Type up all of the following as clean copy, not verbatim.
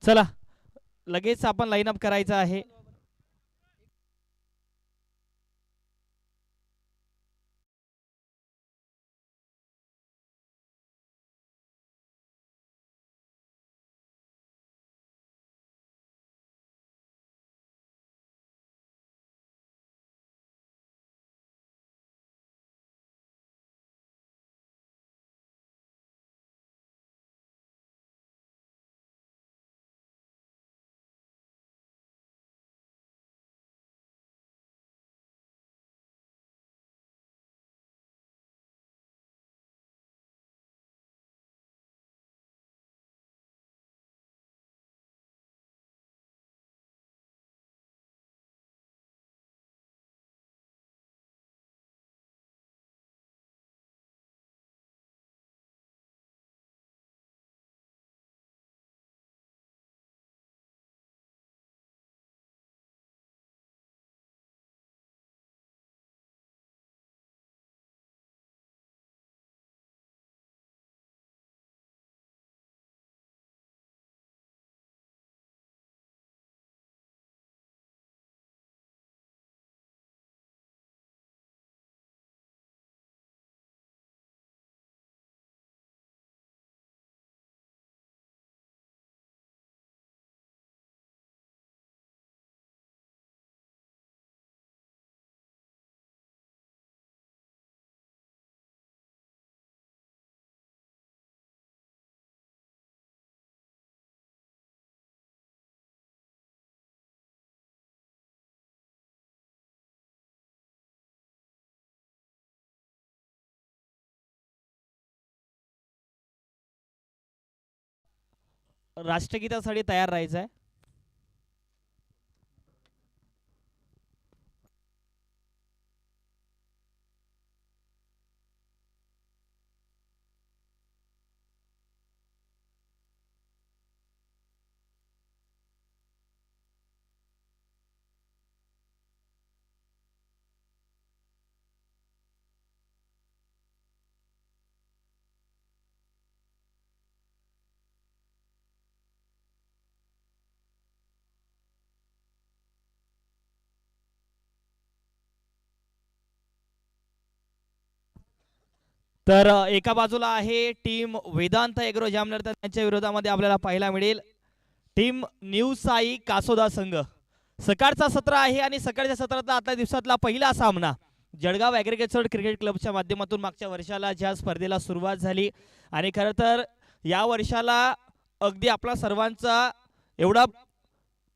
चला लगेच आपण लाईन अप करायचं आहे. राष्ट्रगीतासाठी तयार राहायचं आहे. तर एका बाजूला आहे टीम वेदांत एग्रो जामनेर, तर त्यांच्या विरोधामध्ये आपल्याला पाहायला मिळेल टीम न्यू साई कासोदा संघ. सकाळचा सत्र आहे आणि सकाळच्या सत्रातला आजच्या दिवसातला पहिला सामना जळगाव ॲग्रिकल्चर क्रिकेट क्लबच्या माध्यमातून मागच्या वर्षाला ज्या स्पर्धेला सुरुवात झाली आणि खरं तर या वर्षाला अगदी आपला सर्वांचा एवढा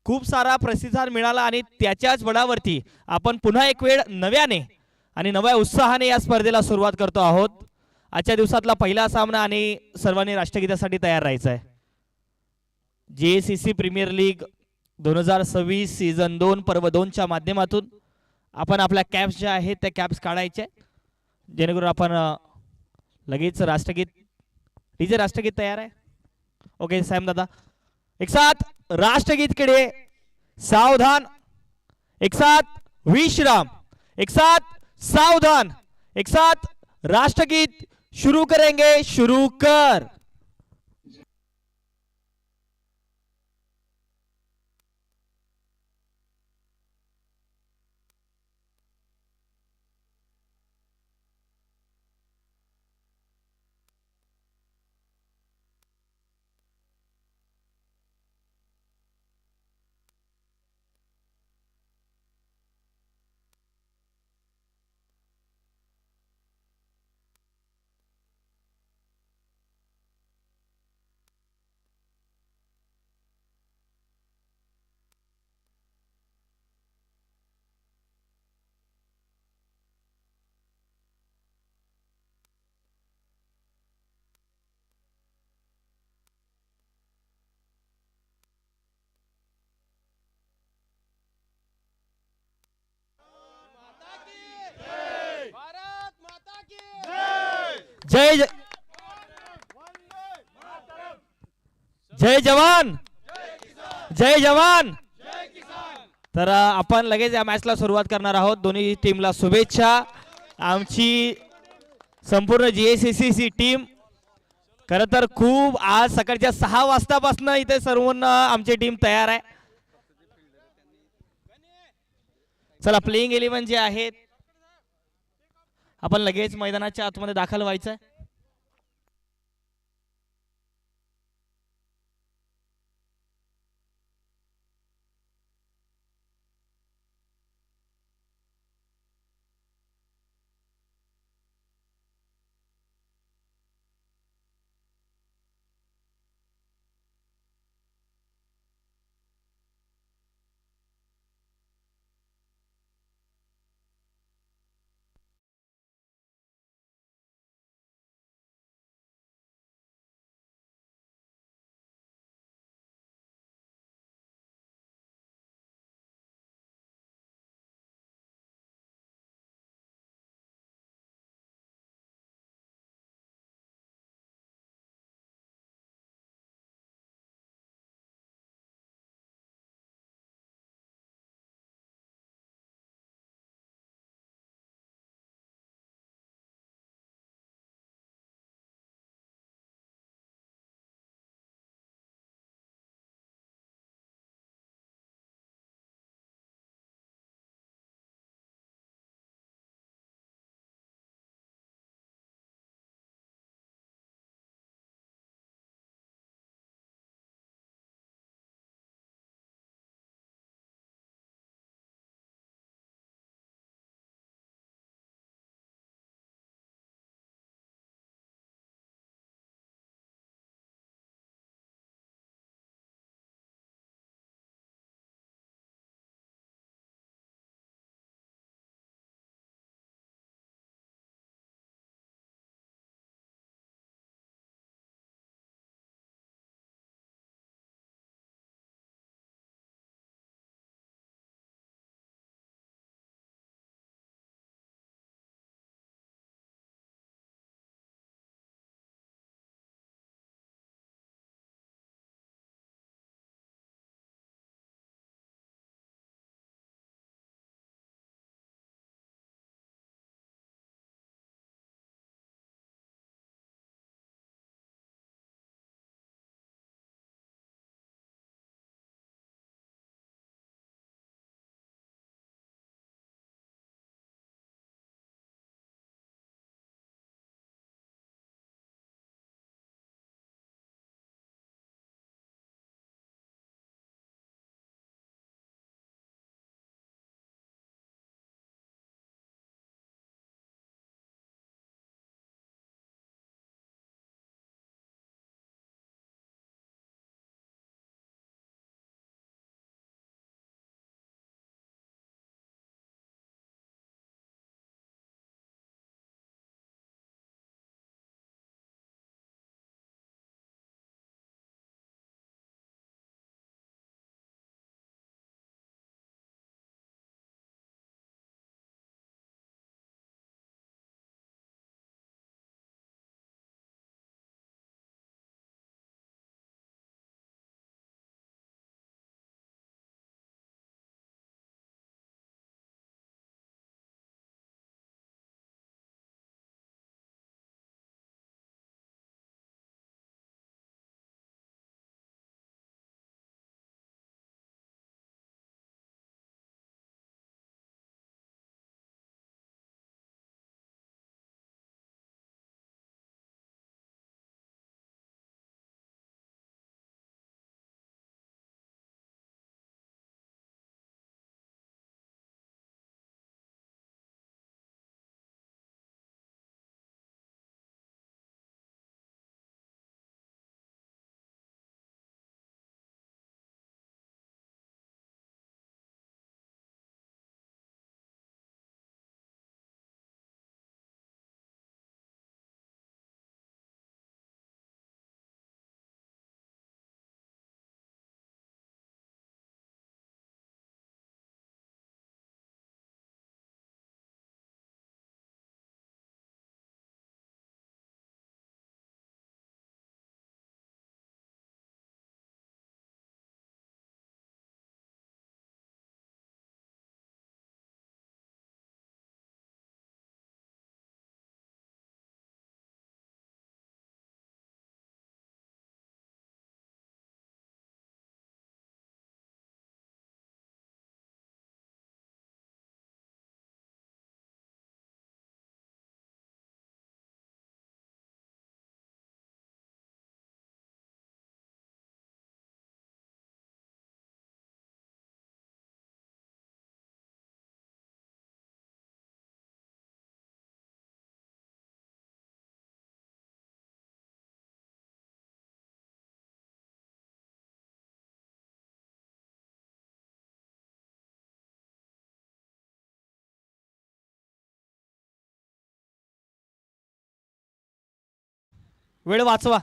खूप सारा प्रतिसाद मिळाला आणि त्याच्याच बळावरती आपण पुन्हा एक वेळ नव्याने आणि नव्या उत्साहाने या स्पर्धेला सुरुवात करतो आहोत. आजच्या दिवसातला पहिला सामना आणि सर्वांनी राष्ट्रगीतासाठी तयार राहायचं आहे. JACC प्रीमियर लीग 2026 सीझन 2 पर्व 2 च्या माध्यमातून आपण आपल्या कॅप्स ज्या आहेत त्या कॅप्स काढायच्या जेणेकरून आपण लगेच राष्ट्रगीत डीजे राष्ट्रगीत तयार आहे. ओके सॅम दादा एक साथ राष्ट्रगीत के लिए सावधान, एक साथ विश्राम, एक साथ सावधान, एक साथ राष्ट्रगीत शुरू करेंगे. शुरू कर. जय जय जवान, जय जवान. तर आपण लगेच या मॅचला सुरुवात करणार आहोत. दोन्ही टीमला शुभेच्छा. आमची संपूर्ण JACC टीम खरं तर खूप आज सकाळच्या 6 वाजतापासून इथे सर्वांना आमची टीम तयार आहे. चला प्लेइंग 11 जे आहेत आपण लगेच मैदानाच्या आतमध्ये दाखल व्हायचं. वेळ वाचवा.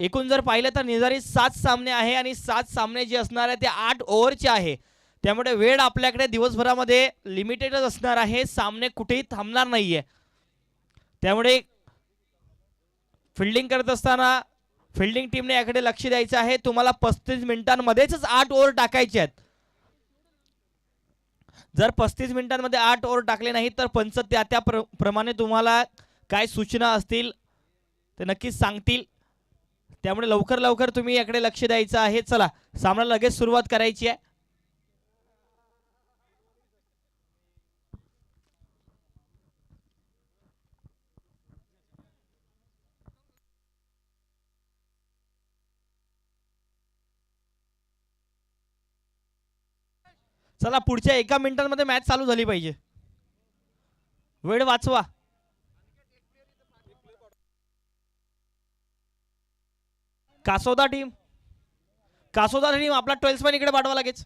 एकूण जर पाहिलं तर निर्धारित 7 सामने आहे आणि 7 सामने जे असणार आहे ते 8 ओव्हरचे आहे. त्यामुळे वेळ आपल्याकडे दिवसभरामध्ये लिमिटेडच असणार आहे. सामने कुठेही थांबणार नाहीये. त्यामुळे फिल्डिंग करत असताना फिल्डिंग टीमने याकडे लक्ष द्यायचं आहे. तुम्हाला 35 मिनिटांमध्येच 8 ओव्हर टाकायचे आहेत. जर 35 मिनिटांमध्ये 8 ओव्हर टाकले नाही तर पंच त्या प्रमाणे तुम्हाला काय सूचना असतील ते नक्कीच सांगतील. त्यामुळे लवकर लवकर तुम्ही याकडे लक्ष द्यायचं आहे. चला सामना लगेच सुरुवात करायची आहे. चला पुढच्या 1 मिनिटांमध्ये मॅच चालू झाली पाहिजे. वेळ वाचवा. कासोदा टीम आपला 12 मॅन इकडे पाठवा लागेच.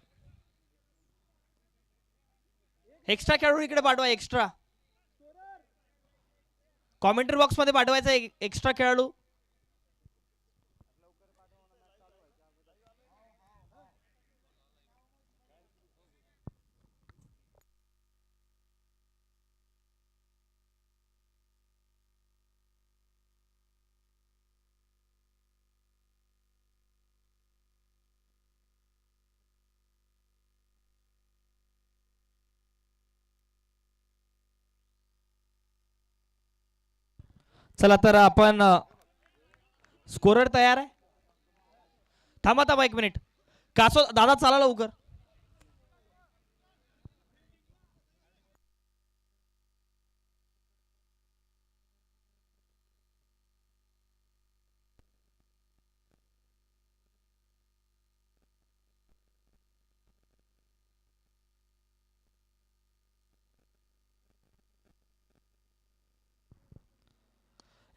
एक्स्ट्रा खेळाडू इकडे पाठवा. एक्स्ट्रा कॉमेंट्री बॉक्स मध्ये पाठवायचा एक्स्ट्रा खेळाडू. चला तर आपण स्कोरर तयार आहे. थांबा 1 मिनिट. कासो दादा चाला लवकर.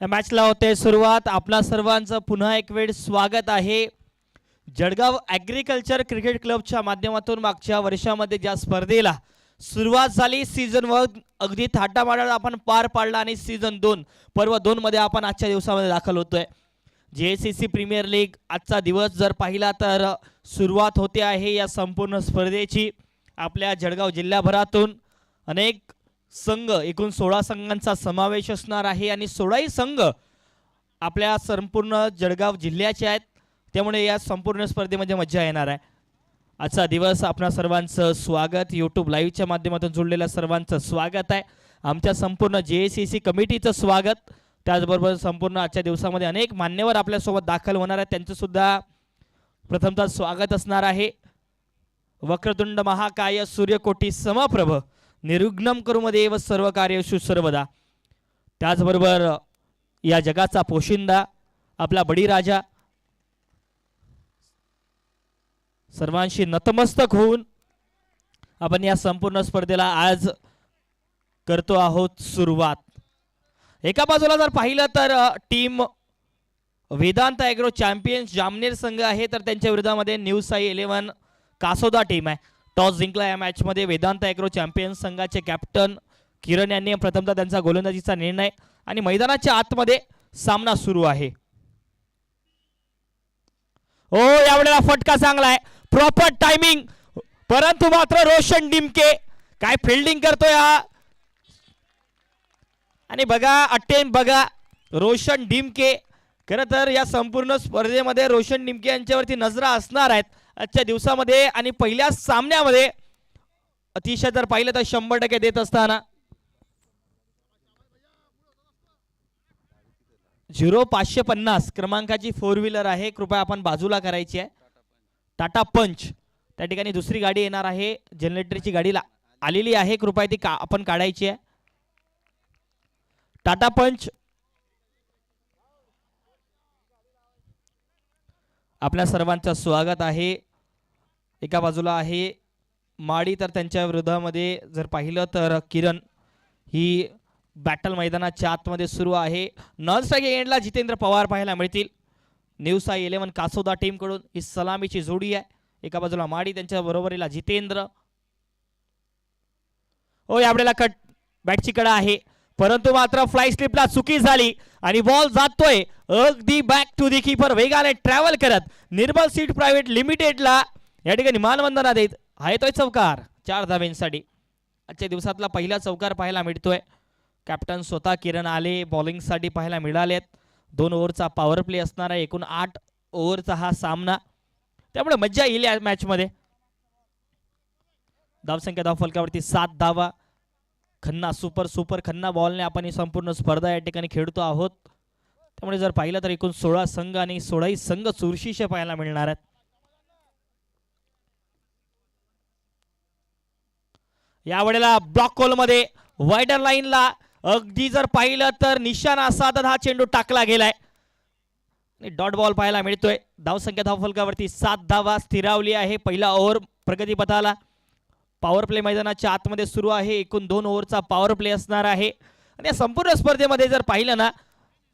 या मॅचला होते सुरुवात. आपला सर्वांचं पुन्हा एक वेळ स्वागत आहे. जळगाव ॲग्रिकल्चर क्रिकेट क्लबच्या माध्यमातून मागच्या वर्षामध्ये ज्या स्पर्धेला सुरुवात झाली, सीझन 1 अगदी थाटामाटात आपण पार पाडला आणि सीझन 2 पर्व 2 मध्ये आपण आजच्या दिवसामध्ये दाखल होतोय. JCC प्रीमियर लीग आजचा दिवस जर पाहिला तर सुरुवात होते आहे या संपूर्ण स्पर्धेची. आपल्या जळगाव जिल्ह्याभरातून अनेक संघ, एकूण 16 संघांचा समावेश असणार आहे आणि 16ही संघ आपल्या संपूर्ण जळगाव जिल्ह्याचे आहेत, त्यामुळे या संपूर्ण स्पर्धेमध्ये मजा येणार आहे. आजचा दिवस आपणा सर्वांचं स्वागत, यूट्यूब लाईव्हच्या माध्यमातून जोडलेल्या सर्वांचं स्वागत आहे. आमच्या संपूर्ण JACC कमिटीचं स्वागत, त्याचबरोबर संपूर्ण आजच्या दिवसामध्ये अनेक मान्यवर आपल्यासोबत दाखल होणार आहेत, त्यांचं सुद्धा प्रथमतः स्वागत असणार आहे. वक्रतुंड महाकाय सूर्यकोटी समप्रभ निर्विघ्नं कुरुदेव सर्व कार्येषु सर्वदा. त्याचबरोबर या जगाचा पोशिंदा आपला बळीराजा सर्वांशी नतमस्तक होऊन आपण या संपूर्ण स्पर्धेला आज करतो आहोत सुरुवात. एका बाजूला जर पाहिलं तर team Vedant agro champions Jamner संघ आहे, तर त्यांच्या विरोधामध्ये न्यू साई 11 कासोदा टीम आहे. टॉस जिंकला या मॅच मध्ये वेदांत ॲग्रो चॅम्पियन्स संघाचे कॅप्टन किरण यांनी प्रथमतः त्यांचा गोलंदाजीचा निर्णय आणि मैदानाच्या आतमध्ये सामना सुरू आहे. ओ यावेळेला फटका चांगला आहे, प्रॉपर टायमिंग, परंतु मात्र रोशन डिमके काय फिल्डिंग करतोय हा. आणि बघा अटेम्प्ट बघा, रोशन डिमके. खरं तर या संपूर्ण स्पर्धेमध्ये रोशन डिमके यांच्यावरती नजरा असणार आहेत आजच्या दिवसामध्ये. आणि पहिल्या सामन्यामध्ये अतिशय जर पाहिलं तर 100% देत असताना 0550 क्रमांकाची 4 व्हीलर आहे, कृपया आपण बाजूला करायची आहे. टाटा पंच त्या ठिकाणी दुसरी गाडी येणार आहे, जनरेटरची गाडी आलेली आहे, कृपया ती आपण काढायची आहे. टाटा पंच आपल्या सर्वांचं स्वागत आहे. एका बाजूला आहे माडी, तर त्यांच्या विरोधामध्ये जर पाहिलं तर किरण. ही बॅटल मैदानाच्या आतमध्ये सुरू आहे. नॉनस्ट्राइक एंडला जितेंद्र पवार पाहायला मिळतील. न्यू साई 11 कासोदा टीम कडून ही सलामीची जोडी आहे. एका बाजूला माडी, त्यांच्या बरोबरीला जितेंद्र. ओ यावेळेला कट बॅटची कडा आहे, परंतु मात्र फ्लाय स्लिपला चुकी झाली आणि बॉल जातोय अगदी बॅक टू दी कीपर, वेगाने ट्रॅव्हल करत निर्मल सीट प्रायव्हेट लिमिटेडला या ठिकाणी मानवंदना देत आहे तोय चौकार 4 धाब्यांसाठी. आजच्या दिवसातला पहिला चौकार पाहायला मिळतोय. कॅप्टन स्वतः किरण आले बॉलिंगसाठी पाहायला मिळालेत. 2 ओव्हरचा पॉवर प्ले असणार आहे, एकूण 8 ओव्हरचा हा सामना, त्यामुळे मज्जा येईल या मॅच मध्ये. धावसंख्या धावफलकावरती 7 धावा. खन्ना सुपर खन्ना बॉलने आपण ही संपूर्ण स्पर्धा या ठिकाणी खेळतो आहोत. त्यामुळे जर पाहिलं तर एकूण 16 संघ आणि 16 संघ चुरशीचे पाहायला मिळणार आहेत. यावेळेला ब्लॉक होल मध्ये वायडर लाईनला अगदी जर पाहिलं तर निशाणा साधत हा चेंडू टाकला गेलाय आणि डॉट बॉल पाहायला मिळतोय. धावसंख्या धावफलकावरती 7 धावा स्थिरावली आहे. पहिला ओव्हर प्रगतीपथाला. पॉवर प्ले मैदानाच्या आतमध्ये सुरू आहे. एकूण 2 ओव्हरचा पॉवर प्ले असणार आहे. आणि या संपूर्ण स्पर्धेमध्ये जर पाहिलं ना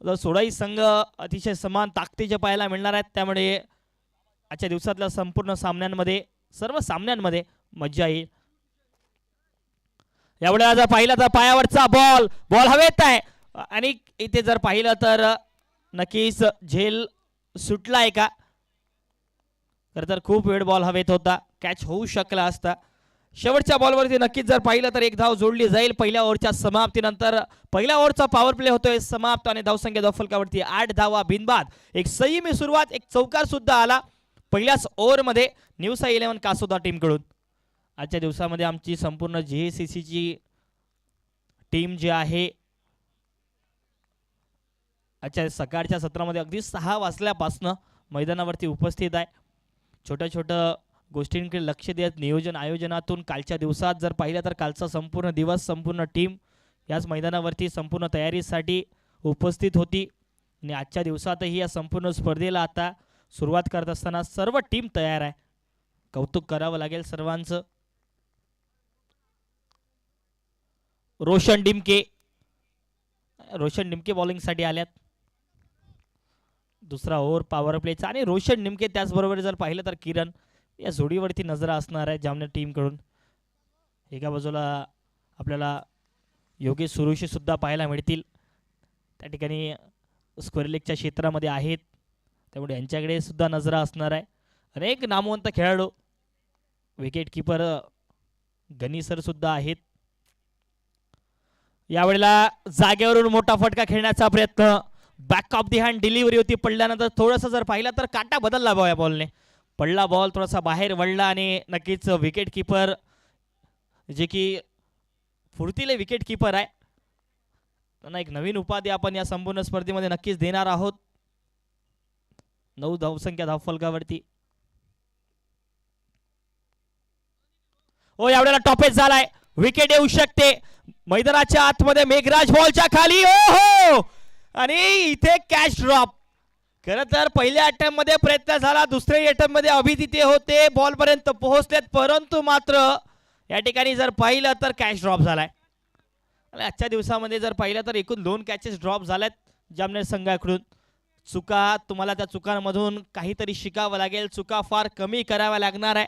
तर 16 संघ अतिशय समान ताकदीचे पाहायला मिळणार आहेत. त्यामुळे आजच्या दिवसातल्या संपूर्ण सामन्यांमध्ये सर्व सामन्यांमध्ये मजा येईल. यावेळेला जर पाहिलं तर पायावरचा बॉल हवेत आहे आणि इथे जर पाहिलं तर नक्कीच झेल सुटलाय का. खरं तर खूप वेळ बॉल हवेत होता, कॅच होऊ शकला असता. शेवटच्या बॉलवरती नक्कीच जर पाहिलं तर एक धाव जोडली जाईल पहिल्या ओव्हरच्या समाप्तीनंतर. पहिल्या ओव्हरचा पॉवर प्ले होतोय समाप्त आणि धावसंख्या धावफलकावरती 8 धावा बिनबाद. एक संयमी सुरुवात, एक चौकार सुद्धा आला पहिल्याच ओव्हरमध्ये न्यू साई 11 कासोदा टीम कडून. आजच्या दिवसामध्ये आमची संपूर्ण JACC ची टीम जी आहे आजच्या सकाळच्या सत्रामध्ये अगदी 6 वाजल्यापासून मैदानावरती उपस्थित आहे. छोट्या गोष्टींकडे लक्ष देत नियोजन आयोजनातून कालच्या दिवसात जर पाहिलं तर कालचा संपूर्ण दिवस संपूर्ण टीम याच मैदानावरती संपूर्ण तयारीसाठी उपस्थित होती. आणि आजच्या दिवसातही या संपूर्ण स्पर्धेला आता सुरुवात करत असताना सर्व टीम तयार आहे. कौतुक करावं लागेल सर्वांचं. रोशन डिमके बॉलिंगसाठी आल्यात. दुसरा ओव्हर पॉवर प्लेचा आणि रोशन डिमके, त्याचबरोबर जर पाहिलं तर किरण, या जोडीवरती नजरा असणार आहे जामनेर टीम कडून. एका बाजूला आपल्याला योगेश सुरुशी सुद्धा पाहायला मिळतील, त्या ठिकाणी स्क्वेअर लेगच्या क्षेत्रामध्ये आहेत, त्यामुळे यांच्याकडे सुद्धा नजरा असणार आहे. अनेक नामवंत खेळाडू, विकेट कीपर गणी सर सुद्धा आहेत. यावेळेला जागेवरून मोठा फटका खेळण्याचा प्रयत्न, back of the hand delivery होती. पडल्यानंतर थोडंसं जर पाहिलं तर काटा बदलला बॉ या बॉलने. पडला बॉल थोडासा बाहेर वळला आणि नक्कीच विकेट किपर जे की फुर्तीले विकेट किपर आहे त्यांना एक नवीन उपाधी आपण या संपूर्ण स्पर्धेमध्ये नक्कीच देणार आहोत. 9 धावसंख्या धावफलकावरती. ओ यावेळेला टॉपेज झालाय. विकेट येऊ शकते. मैदानाच्या आतमध्ये मेघराज बॉलच्या खाली. ओहो आणि इथे कॅच ड्रॉप. खरं तर पहिल्या अटेम्प्ट मध्ये प्रयत्न झाला. दुसऱ्या अटेम्प्ट मध्ये अभिजिते होते बॉल पर्यंत पोहोचलेत परंतु मात्र या ठिकाणी जर पाहिलं तर कॅच ड्रॉप झालाय. आजच्या दिवसामध्ये जर पाहिलं तर एकूण 2 कॅचेस ड्रॉप झाल्यात जामनेर संघाकडून. चुका तुम्हाला त्या चुकांमधून काहीतरी शिकावं लागेल. चुका फार कमी कराव्या लागणार आहे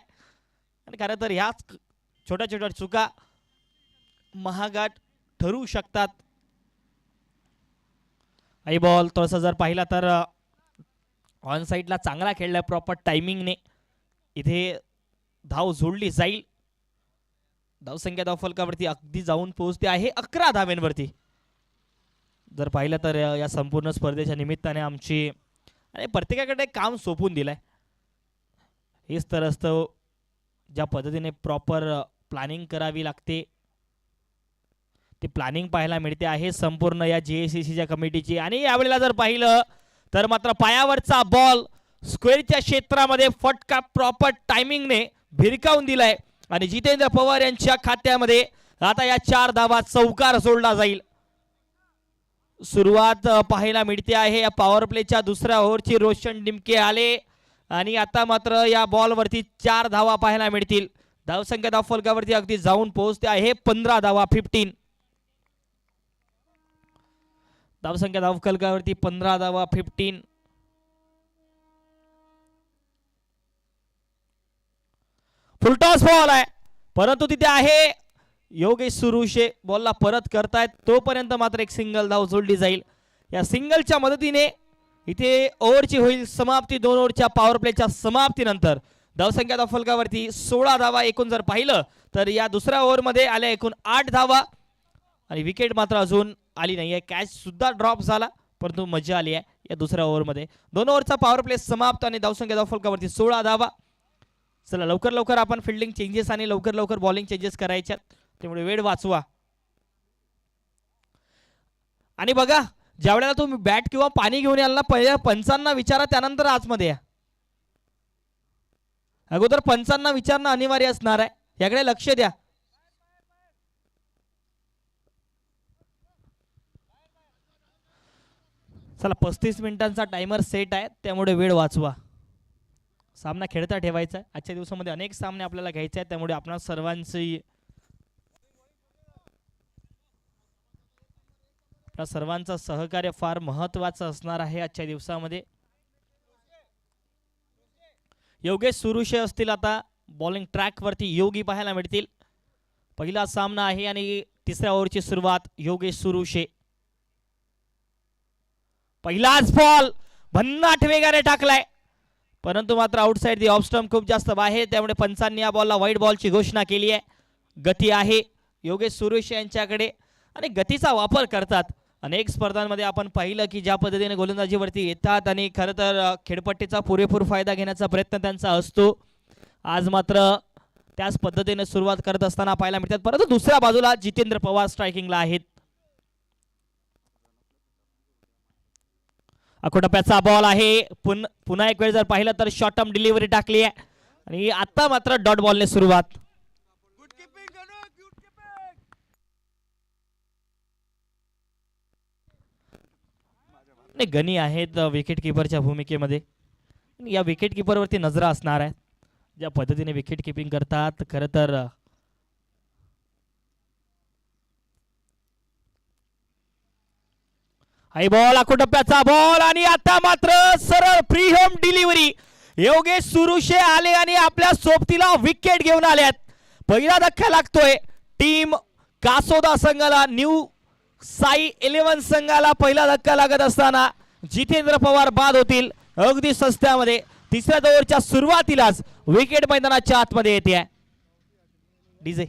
आणि खरं तर ह्याच छोट्या छोट्या चुका महागात ठरू शकतात. आई बॉल थोडासा जर पाहिला तर ऑन साईडला चांगला खेळलाय प्रॉपर टायमिंगने. इथे धाव जोडली जाईल. धावसंख्या धावफलकावरती अगदी जाऊन पोहोचते आहे 11 धाव्यांवरती. जर पाहिलं तर या संपूर्ण स्पर्धेच्या निमित्ताने आमची आणि प्रत्येकाकडे काम सोपून दिलंय. हेच तर असतं ज्या पद्धतीने प्रॉपर प्लॅनिंग करावी लागते ते प्लॅनिंग पाहायला मिळते आहे संपूर्ण या JACCच्या कमिटीची. आणि यावेळेला जर पाहिलं तर मात्र पायावरचा बॉल स्क्वेअरच्या क्षेत्रामध्ये फटका प्रॉपर टायमिंगने भिरकावून दिलाय आणि जितेंद्र पवार यांच्या खात्यामध्ये आता या 4 धावा चौकार सोडला जाईल. सुरुवात पाहायला मिळते आहे या पॉवर प्लेच्या दुसऱ्या ओव्हरची. रोशन डिमके आले आणि आता मात्र या बॉलवरती 4 धावा पाहायला मिळतील. धावसंख्या धावफलकावरती अगदी जाऊन पोहोचते आहे 15 धावा 15. धावसंख्या धावफलकावरती 15 धावा 15. फुलटॉस बॉल आहे परंतु तिथे आहे योगेश सुरुशे बॉलला परत करतायत. तोपर्यंत मात्र एक सिंगल धाव जोडली जाईल. या सिंगलच्या मदतीने इथे ओव्हरची होईल समाप्ती. 2 ओव्हरच्या पॉवर प्लेच्या समाप्तीनंतर धावसंख्या धावफलकावरती 16 धावा एकूण जर पाहिलं तर या दुसऱ्या ओव्हरमध्ये आल्या एकूण 8 धावा आणि विकेट मात्र अजून आली नाही आहे. कॅच सुद्धा ड्रॉप झाला परंतु मजा आली आहे या दुसऱ्या ओव्हरमध्ये. 2 ओव्हरचा पॉवर प्ले समाप्त आणि धावसंख्या धावफलकावरती 16 धावा. चला लवकर लवकर आपण फिल्डिंग चेंजेस आणि लवकर लवकर बॉलिंग चेंजेस करायच्यात त्यामुळे वेळ वाचवा. आणि बघा ज्यावेळेला तुम्ही बॅट किंवा पाणी घेऊन याल ना पहिल्या पंचांना विचारा त्यानंतर आतमध्ये या. अगोदर पंचांना विचारणं अनिवार्य असणार आहे याकडे लक्ष द्या. चला 35 मिनिटांचा टायमर सेट आहे त्यामुळे वेळ वाचवा. सामना खेळता ठेवायचा आहे. आजच्या दिवसामध्ये अनेक सामने आपल्याला घ्यायचे आहेत त्यामुळे आपणा सर्वांचं सहकार्य फार महत्त्वाचं असणार आहे आजच्या दिवसामध्ये. योगेश सुरुशे असतील आता बॉलिंग ट्रॅक वरती. योगी पाहायला मिळतील. पहिला सामना आहे आणि तिसऱ्या ओव्हरची सुरुवात योगेश सुरुशे. पहिलाच बॉल भन्नाट वेगाने टाकलाय परंतु मात्र आउटसाइड दी ऑफ स्टंप खूप जास्त बाहेर त्यामुळे पंचांनी या बॉलला वाईट बॉलची घोषणा केली आहे. गती आहे योगेश सुरुशे यांच्याकडे आणि गतीचा वापर करतात. अनेक स्पर्धांमध्ये आपण पाहिलं की ज्या पद्धतीने गोलंदाजीवरती येतात आणि खरं तर खेळपट्टीचा पुरेपूर फायदा घेण्याचा प्रयत्न त्यांचा असतो. आज मात्र त्याच पद्धतीने सुरुवात करत असताना पाहायला मिळतात परंतु दुसऱ्या बाजूला जितेंद्र पवार स्ट्रायकिंगला आहेत. अकोटप्याचा बॉल आहे. पुन्हा एक वेळ जर पाहिलं तर शॉर्ट टर्म डिलिव्हरी टाकली आहे आणि आता मात्र डॉट बॉलने सुरुवात. गणी आहेत विकेट किपरच्या भूमिकेमध्ये. या विकेट किपरवरती नजर असणार आहे ज्या पद्धतीने विकेट किपिंग करतात. खरं तर हाय बॉल अकोटप्याचा बॉल आणि आता मात्र सरळ free home delivery. Yogesh Surushe आले आणि आपल्या सोबतीला विकेट घेऊन आल्यात. पहिला धक्का लागतोय टीम कासोदा संघाला. न्यू साई 11 संघाला पहिला धक्का लागत असताना जितेंद्र पवार बाद होतील अगदी सस्त्यामध्ये. तिसऱ्या ओव्हरच्या सुरुवातीलाच विकेट मैदानाच्या आतमध्ये येते. DJ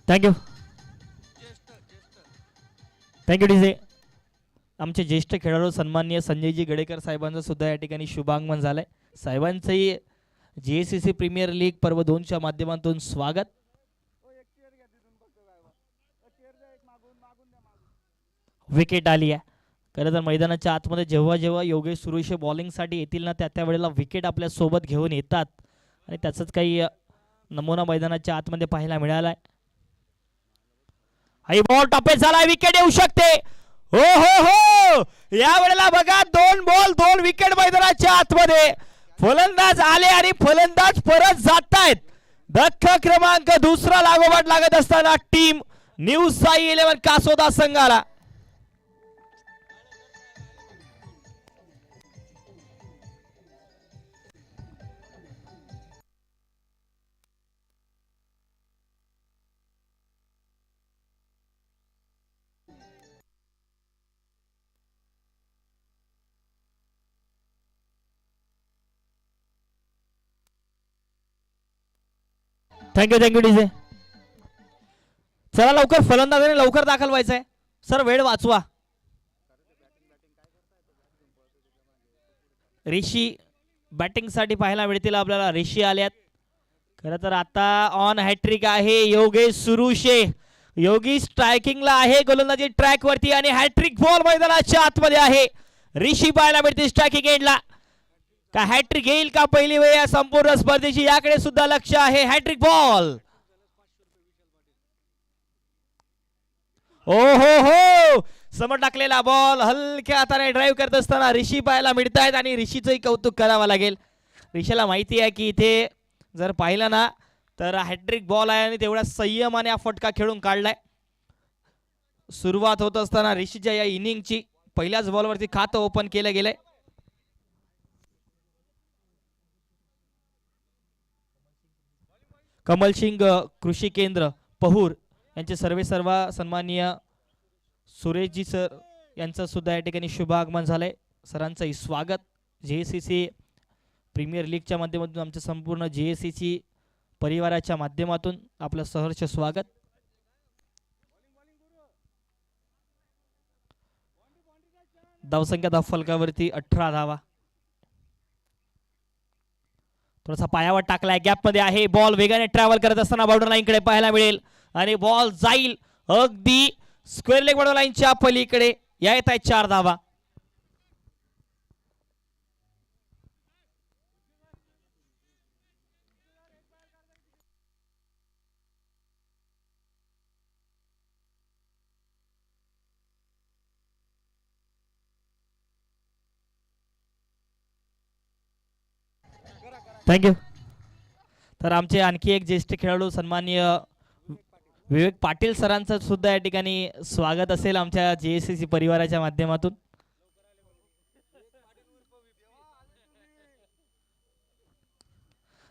thank you thank you DJ. आमचे ज्येष्ठ खेळाडू सन्माननीय संजयजी गडेकर साहेबांचं सुद्धा या ठिकाणी शुभागमन झालंय. साहेबांचंही जीएससीसी प्रीमियर लीग पर्व 2च्या माध्यमातून स्वागत. विकेट आली आहे. खरं तर मैदानाच्या आतमध्ये जेव्हा जेव्हा योगेश सुरेश बॉलिंगसाठी येतील ना त्या वेळेला विकेट आपल्या सोबत घेऊन येतात आणि त्याचंच काही नमुना मैदानाच्या आतमध्ये पाहायला मिळालाय. हाई बॉल टॉपेज झाला, विकेट येऊ शकते. हो हो हो, या वेळेला बघा 2 बॉल 2 विकेट मैदानाच्या आतमध्ये. फलंदाज आले आणि फलंदाज परत जातायत. धक्का क्रमांक 2 लागोपाठ लागत असताना टीम न्यू साई 11 कासोदा संघाला. Thank you DJ. चला लवकर, फलंदाजाने लवकर दाखल व्हायचंय. सर वेळ वाचवा. ऋषी बॅटिंग साठी पाहायला मिळतील आपल्याला. ऋषी आल्यात. खरं तर आता ऑन हॅट्रिक आहे योगेश सुरुशे. योगी स्ट्रायकिंगला आहे गोलंदाजी ट्रॅक वरती आणि हॅट्रिक बॉल मैदानाच्या आतमध्ये आहे. ऋषी पाहायला मिळते स्ट्रायकिंग एंडला. का हॅट्रिक येईल का पहिली वेळ या संपूर्ण स्पर्धेची, याकडे सुद्धा लक्ष आहे. Hat trick ball. ओ हो हो, समोर टाकलेला बॉल हलक्या हाताने ड्राईव्ह करत असताना ऋषी पाहायला मिळत आहेत आणि ऋषीचंही कौतुक करावं लागेल. ऋषीला माहिती आहे की इथे जर पाहिलं ना तर हॅट्रिक बॉल आहे आणि तेवढ्या संयमाने हा फटका खेळून काढलाय. सुरुवात होत असताना ऋषीच्या या इनिंगची पहिल्याच बॉलवरती खातं ओपन केलं गेलंय. कमल सिंग कृषी केंद्र पहूर यांचे सर्वा सन्माननीय सुरेशजी सर यांचं सुद्धा या ठिकाणी शुभ आगमन झालंय. सरांचंही स्वागत. जेएससीसी प्रीमियर लीगच्या माध्यमातून आमच्या संपूर्ण जेएससीसी परिवाराच्या माध्यमातून आपलं सहर्ष स्वागत. धावसंख्या फलकावरती 18 धावा. थोडासा पायावर टाकलाय, गॅप मध्ये आहे. बॉल वेगाने ट्रॅव्हल करत असताना बॉर्डर लाईन कडे पाहायला मिळेल आणि बॉल जाईल अगदी स्क्वेअर लेग बॉर्डर लाईनच्या पलीकडे. या येत आहेत 4 धावा. थँक्यू. तर आमचे आणखी एक ज्येष्ठ खेळाडू सन्माननीय विवेक पाटील सरांचं सुद्धा या ठिकाणी स्वागत असेल आमच्या जेएससीसी परिवाराच्या माध्यमातून.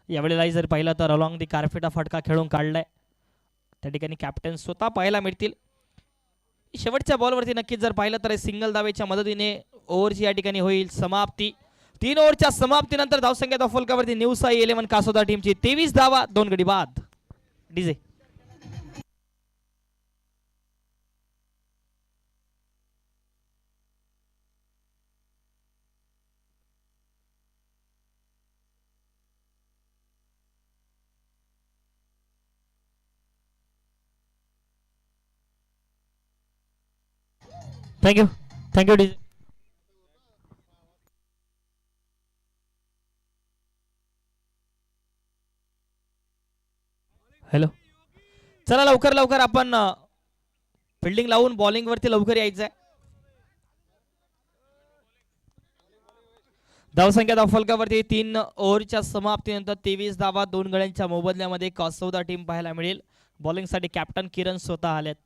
यावेळेला जर पाहिलं तर अलॉंग दी कार्पेट फटका खेळून काढलाय. त्या ठिकाणी कॅप्टन स्वतः पाहायला मिळतील. शेवटच्या बॉलवरती नक्कीच जर पाहिलं तर सिंगल धावेच्या मदतीने ओव्हरची या ठिकाणी होईल समाप्ती. 3 ओव्हरच्या समाप्तीनंतर धावसंख्या फलकावरती न्यू साई 11 कासोदा टीमची 23 धावा 2 गडी बाद. डीजे. Thank you DJ. हॅलो, चला लवकर आपण फिल्डिंग लावून बॉलिंग वरती लवकर यायचंय. धावसंख्या फलकावरती 3 ओव्हरच्या समाप्तीनंतर 23 धावा 2 गड्यांच्या मोबदल्यामध्ये कासोदा टीम पाहायला मिळेल. बॉलिंग साठी कॅप्टन किरण स्वतः आलेत.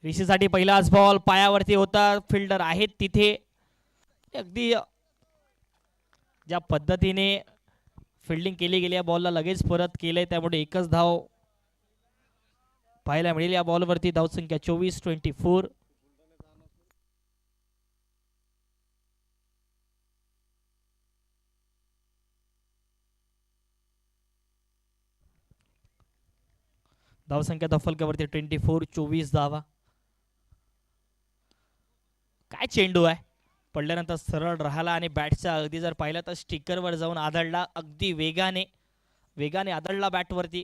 ऋषीसाठी पहिलाच बॉल पायावरती होता. फिल्डर आहेत तिथे. अगदी ज्या पद्धतीने फिल्डिंग केली गेली या बॉलला लगेच परत केलंय, त्यामुळे एकच धाव पाहायला मिळेल. या बॉलवरती धावसंख्या 24-24. धावसंख्या फलकावरती 24, 24 धावा. काय चेंडू आहे, पडल्यानंतर सरळ राहिला आणि बॅटचा अगदी जर पाहिलं तर स्टिकरवर जाऊन आदळला. अगदी वेगाने वेगाने आदळला बॅटवरती.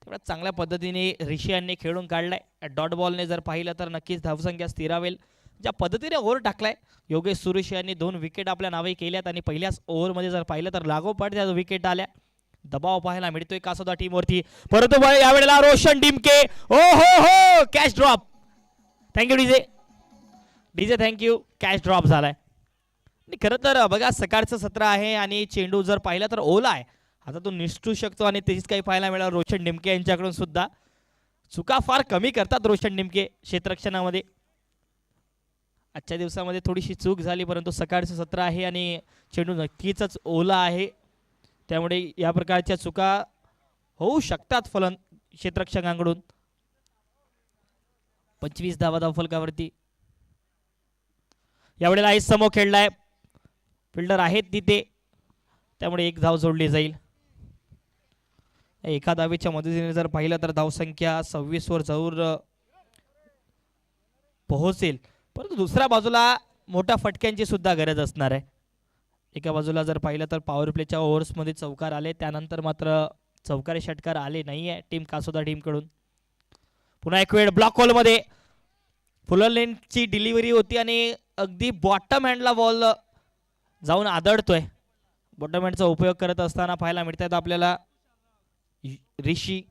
तेवढ्या चांगल्या पद्धतीने ऋषी यांनी खेळून काढलाय. डॉट बॉलने जर पाहिलं तर नक्कीच धावसंख्या स्थिरावेल. ज्या पद्धतीने ओव्हर टाकलाय योगेश सुरेश यांनी 2 विकेट आपल्या नावे केल्यात आणि पहिल्याच ओव्हरमध्ये जर पाहिलं तर लागोपाठ त्या विकेट आल्या. दबाव पाहायला मिळतोय कासोदा टीमवरती, परंतु यावेळेला रोशन डिमके ओ हो हो catch drop. Thank you DJ, DJ thank you. Catch drop झालाय. खरं तर बघा सकाळचं सत्र आहे आणि चेंडू जर पाहिला तर ओला आहे, आता तो निसटू शकतो आणि तेच काही पाहायला मिळालं रोशन डिमके यांच्याकडून सुद्धा. चुका फार कमी करतात रोशन डिमके क्षेत्ररक्षणामध्ये. आजच्या दिवसामध्ये थोडीशी चूक झाली, परंतु सकाळचं सत्र आहे आणि चेंडू नक्कीच ओला आहे, त्यामुळे या प्रकारच्या चुका होऊ शकतात क्षेत्ररक्षकांकडून. 25 धावा धावफलकावरती. यावेळेला आईस समोर खेळलाय, फिल्डर आहेत तिथे, त्यामुळे 1 धाव जोडली जाईल. एका धावेच्या मदतीने जर पाहिलं तर धावसंख्या 26 वर जाऊन पोहोचेल, परंतु दुसऱ्या बाजूला मोठ्या फटक्यांची सुद्धा गरज असणार आहे. एका बाजूला जर पाहिलं तर पॉवर प्लेच्या ओव्हर्समध्ये चौकार आले, त्यानंतर मात्र चौकारी षटकार आले नाही आहे टीम कासोदा टीमकडून. पुन्हा एक वेळ ब्लॉक होलमध्ये फुलर लेनची डिलिव्हरी होती आणि अगदी बॉटम हँडला बॉल जाऊन आदळतोय. बॉटम हँडचा उपयोग करत असताना पाहायला मिळतात आपल्याला ऋषी.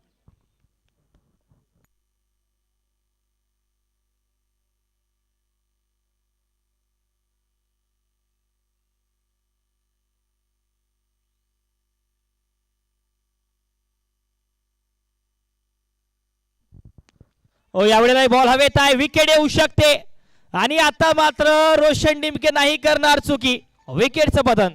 यावेळेला बॉल हवेत आहे, विकेट येऊ शकते आणि आता मात्र रोशन डिमके नाही करणार चुकी, विकेटचं बदन.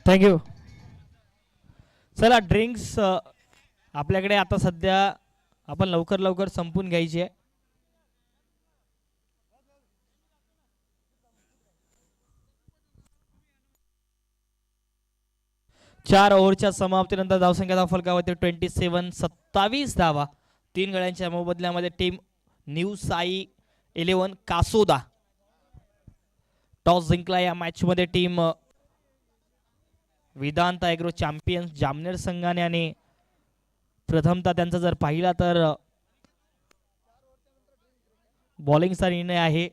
थँक्यू. चला ड्रिंक्स आपल्याकडे आता सध्या आपण लवकर संपून घ्यायची आहे. चार ओव्हरच्या समाप्तीनंतर धावसंख्या धावफलकावरती 27, 27 धावा. 3 गड्यांच्या मोबदल्यामध्ये टीम न्यू साई 11 कासोदा टॉस जिंकला. या मॅच मध्ये team Vedanta agro champions Jamner संघाने आणि प्रथमतः त्यांचा जर पाहिला तर बॉलिंगचा निर्णय आहे.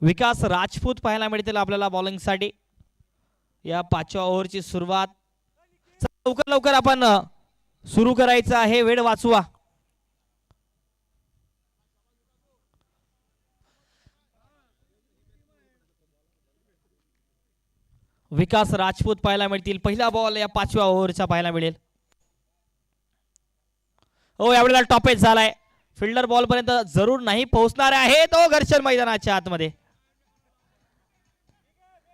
विकास राजपूत पाहायला मिळतील आपल्याला बॉलिंगसाठी. या 5व्या ओव्हरची सुरुवात लवकर आपण सुरू करायचं आहे, वेळ वाचवा. विकास राजपूत पाहायला मिळतील. पहिला बॉल या 5व्या ओव्हरचा पाहायला मिळेल. यावेळेला टॉपेज झालाय, फिल्डर बॉल पर्यंत जरूर नाही पोहोचणार आहे तो घर्षण मैदानाच्या आतमध्ये.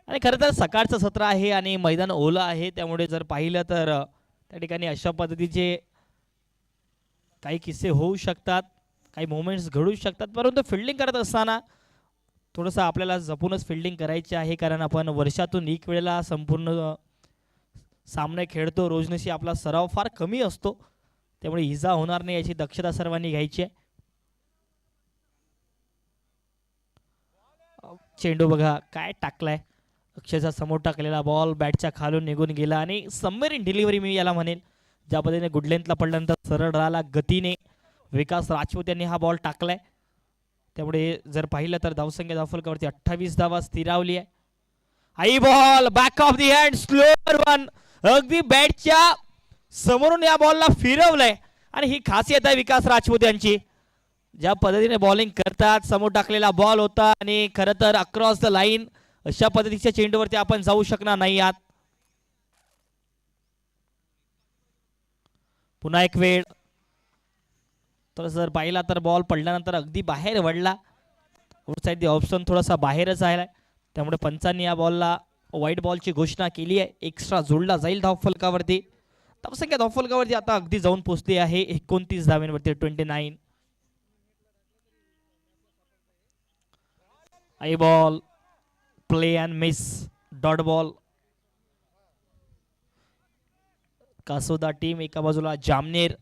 आणि खरं तर सकाळचं सत्र आहे आणि मैदान ओलं आहे, त्यामुळे जर पाहिलं तर त्या ठिकाणी अशा पद्धतीचे काही किस्से होऊ शकतात, काही मोमेंट्स घडू शकतात. परंतु फिल्डिंग करत असताना थोडंसं आपल्याला जपूनच फिल्डिंग करायची आहे, कारण आपण वर्षातून एक वेळेला संपूर्ण सामने खेळतो. रोजनशी आपला सराव फार कमी असतो, त्यामुळे इजा होणार नाही याची दक्षता सर्वांनी घ्यायची आहे. चेंडू बघा काय टाकलाय, अक्षरशः समोर टाकलेला बॉल बॅटच्या खालून निघून गेला आणि सबमरीन डिलिव्हरी मी याला म्हणेल. ज्या पद्धतीने गुड लेंथला पडल्यानंतर सरळ राहिला, गतीने विकास राजपूत यांनी हा बॉल टाकलाय, त्यामुळे जर पाहिलं तर धावसंख्या धावफलकावरती 28 धावा स्थिरावली आहे. Eye ball back of the hand slower one, अगदी बॅटच्या समोरून या बॉलला फिरवलंय आणि ही खासियत आहे विकास राजपूत यांची. ज्या पद्धतीने बॉलिंग करतात, समोर टाकलेला बॉल होता आणि खरं तर अक्रॉस द लाईन अशा पद्धतीच्या चेंडूवरती आपण जाऊ शकणार नाही आहात. पुन्हा एक वेळ तर जर पाहिला तर बॉल पडल्यानंतर अगदी बाहेर वळला, आउटसाइड ऑप्शन थोडासा बाहेरच आहे, त्यामुळे पंचांनी या बॉलला व्हाईट बॉलची घोषणा केली आहे. एक्स्ट्रा जोडला जाईल धावफलकावरती. धावसंख्या धावफलकावरती आता अगदी जाऊन पोहोचली आहे 29 धावांवरती 29. आई ball play and miss dot ball. Kasoda team एका बाजूला जामनेर,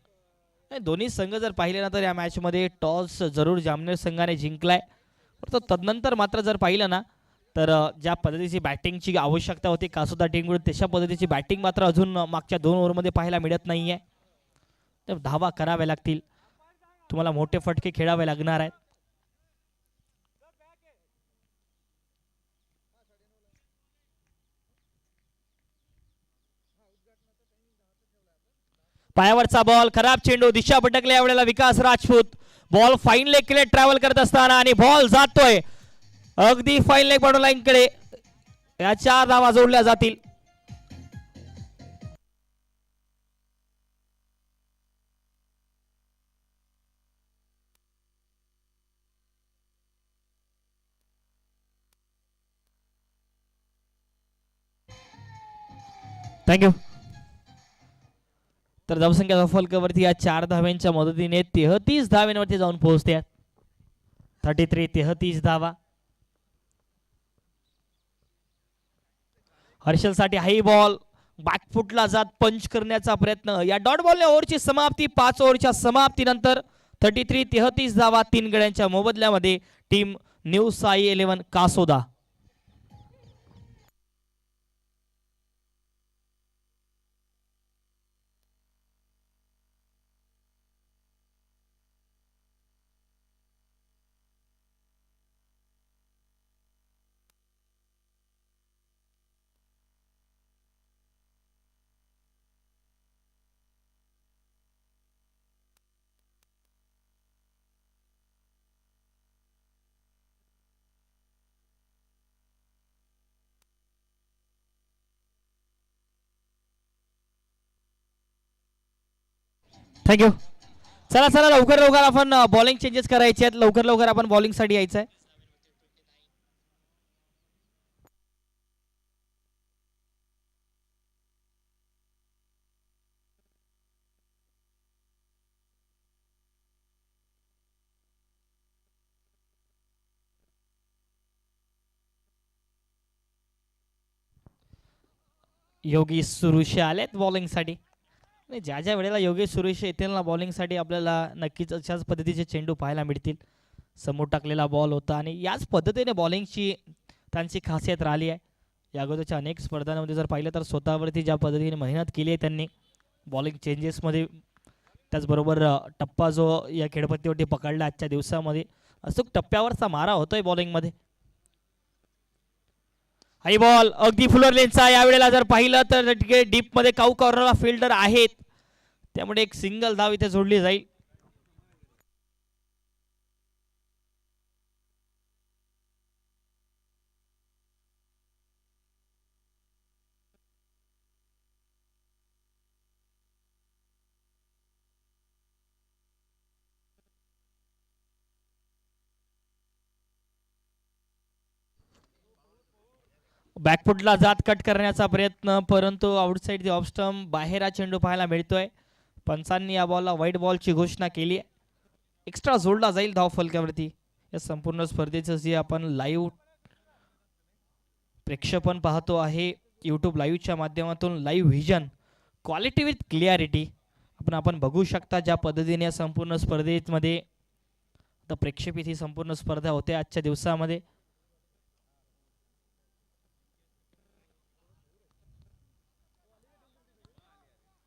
दोन्ही संघ जर पाहिले ना तर या मॅच मध्ये टॉस जरूर जामनेर संघाने जिंकलाय. तदनंतर मात्र जर पाहिलं ना तर ज्या पद्धतीची बॅटिंगची आवश्यकता होती कासोदा टीमकडून तशा पद्धतीची बॅटिंग मात्र अजून मागच्या 2 ओव्हरमध्ये पाहायला मिळत नाहीये. तर धावा कराव्या लागतील, तुम्हाला मोठे फटके खेळावे लागणार आहेत. पायावरचा बॉल, खराब चेंडू, दिशा भटकल्या यावेळेला विकास राजपूत. बॉल फाईन लेग कडे ट्रॅव्हल करत असताना आणि बॉल जातोय अगदी फाईन लेग बॉर्डर लाईन कडे. या 4 धावा जोडल्या जातील. थँक्यू. तर धावसंख्या धावफलकावरती या 4 धाव्यांच्या मदतीने 33 धाव्यांवरती जाऊन पोहोचते. 33 धावा. हर्षल साठी हाई बॉल, बॅकफुटला जात पंच करण्याचा प्रयत्न. या डॉट बॉलने ओव्हरची समाप्ती. 5 ओव्हरच्या समाप्तीनंतर 33 धावा 3 गड्यांच्या मोबदल्यामध्ये टीम न्यू साई 11 कासोदा. थँक्यू. चला चला लवकर लवकर आपण बॉलिंग चेंजेस करायचे आहेत, लवकर लवकर आपण बॉलिंग साठी यायचं आहे. योगेश सुरुशे आलेत बॉलिंग साठी. ज्या ज्या वेळेला योगेश सुरुशे येतील ना बॉलिंग साठी आपल्याला नक्कीच अशाच पद्धतीचे चेंडू पाहायला मिळतील. समोर टाकलेला बॉल होता आणि याच पद्धतीने बॉलिंगची त्यांची खासियत राहिली आहे. या अगोदरच्या अनेक स्पर्धांमध्ये जर पाहिलं तर स्वतःवरती ज्या पद्धतीने मेहनत केली आहे त्यांनी बॉलिंग चेंजेसमध्ये, त्याचबरोबर टप्पा जो या खेळपट्टीवरती पकडला आजच्या दिवसामध्ये, अचूक टप्प्यावरचा मारा होतोय बॉलिंगमध्ये. हाई बॉल अगदी फुलर लेनचा. यावेळेला जर पाहिलं तर डीप मध्ये काऊ कॉर्नरला फिल्डर आहेत, त्यामुळे एक सिंगल धाव इथे जोडली जाईल. बॅकफुटला जात कट करण्याचा प्रयत्न, परंतु आउटसाइड दी ऑफ स्टंप बाहेर हा चेंडू पाहायला मिळतोय. पंचांनी या बॉलला व्हाईट बॉलची घोषणा केली आहे. एक्स्ट्रा जोडला जाईल धाव फलकावरती. या संपूर्ण स्पर्धेचं जे आपण लाईव्ह प्रेक्षेपण पाहतो आहे यूट्यूब लाईव्हच्या माध्यमातून, live vision quality with clarity आपण बघू शकता ज्या पद्धतीने या संपूर्ण स्पर्धेमध्ये आता प्रेक्षेपित ही संपूर्ण स्पर्धा होते आजच्या दिवसामध्ये.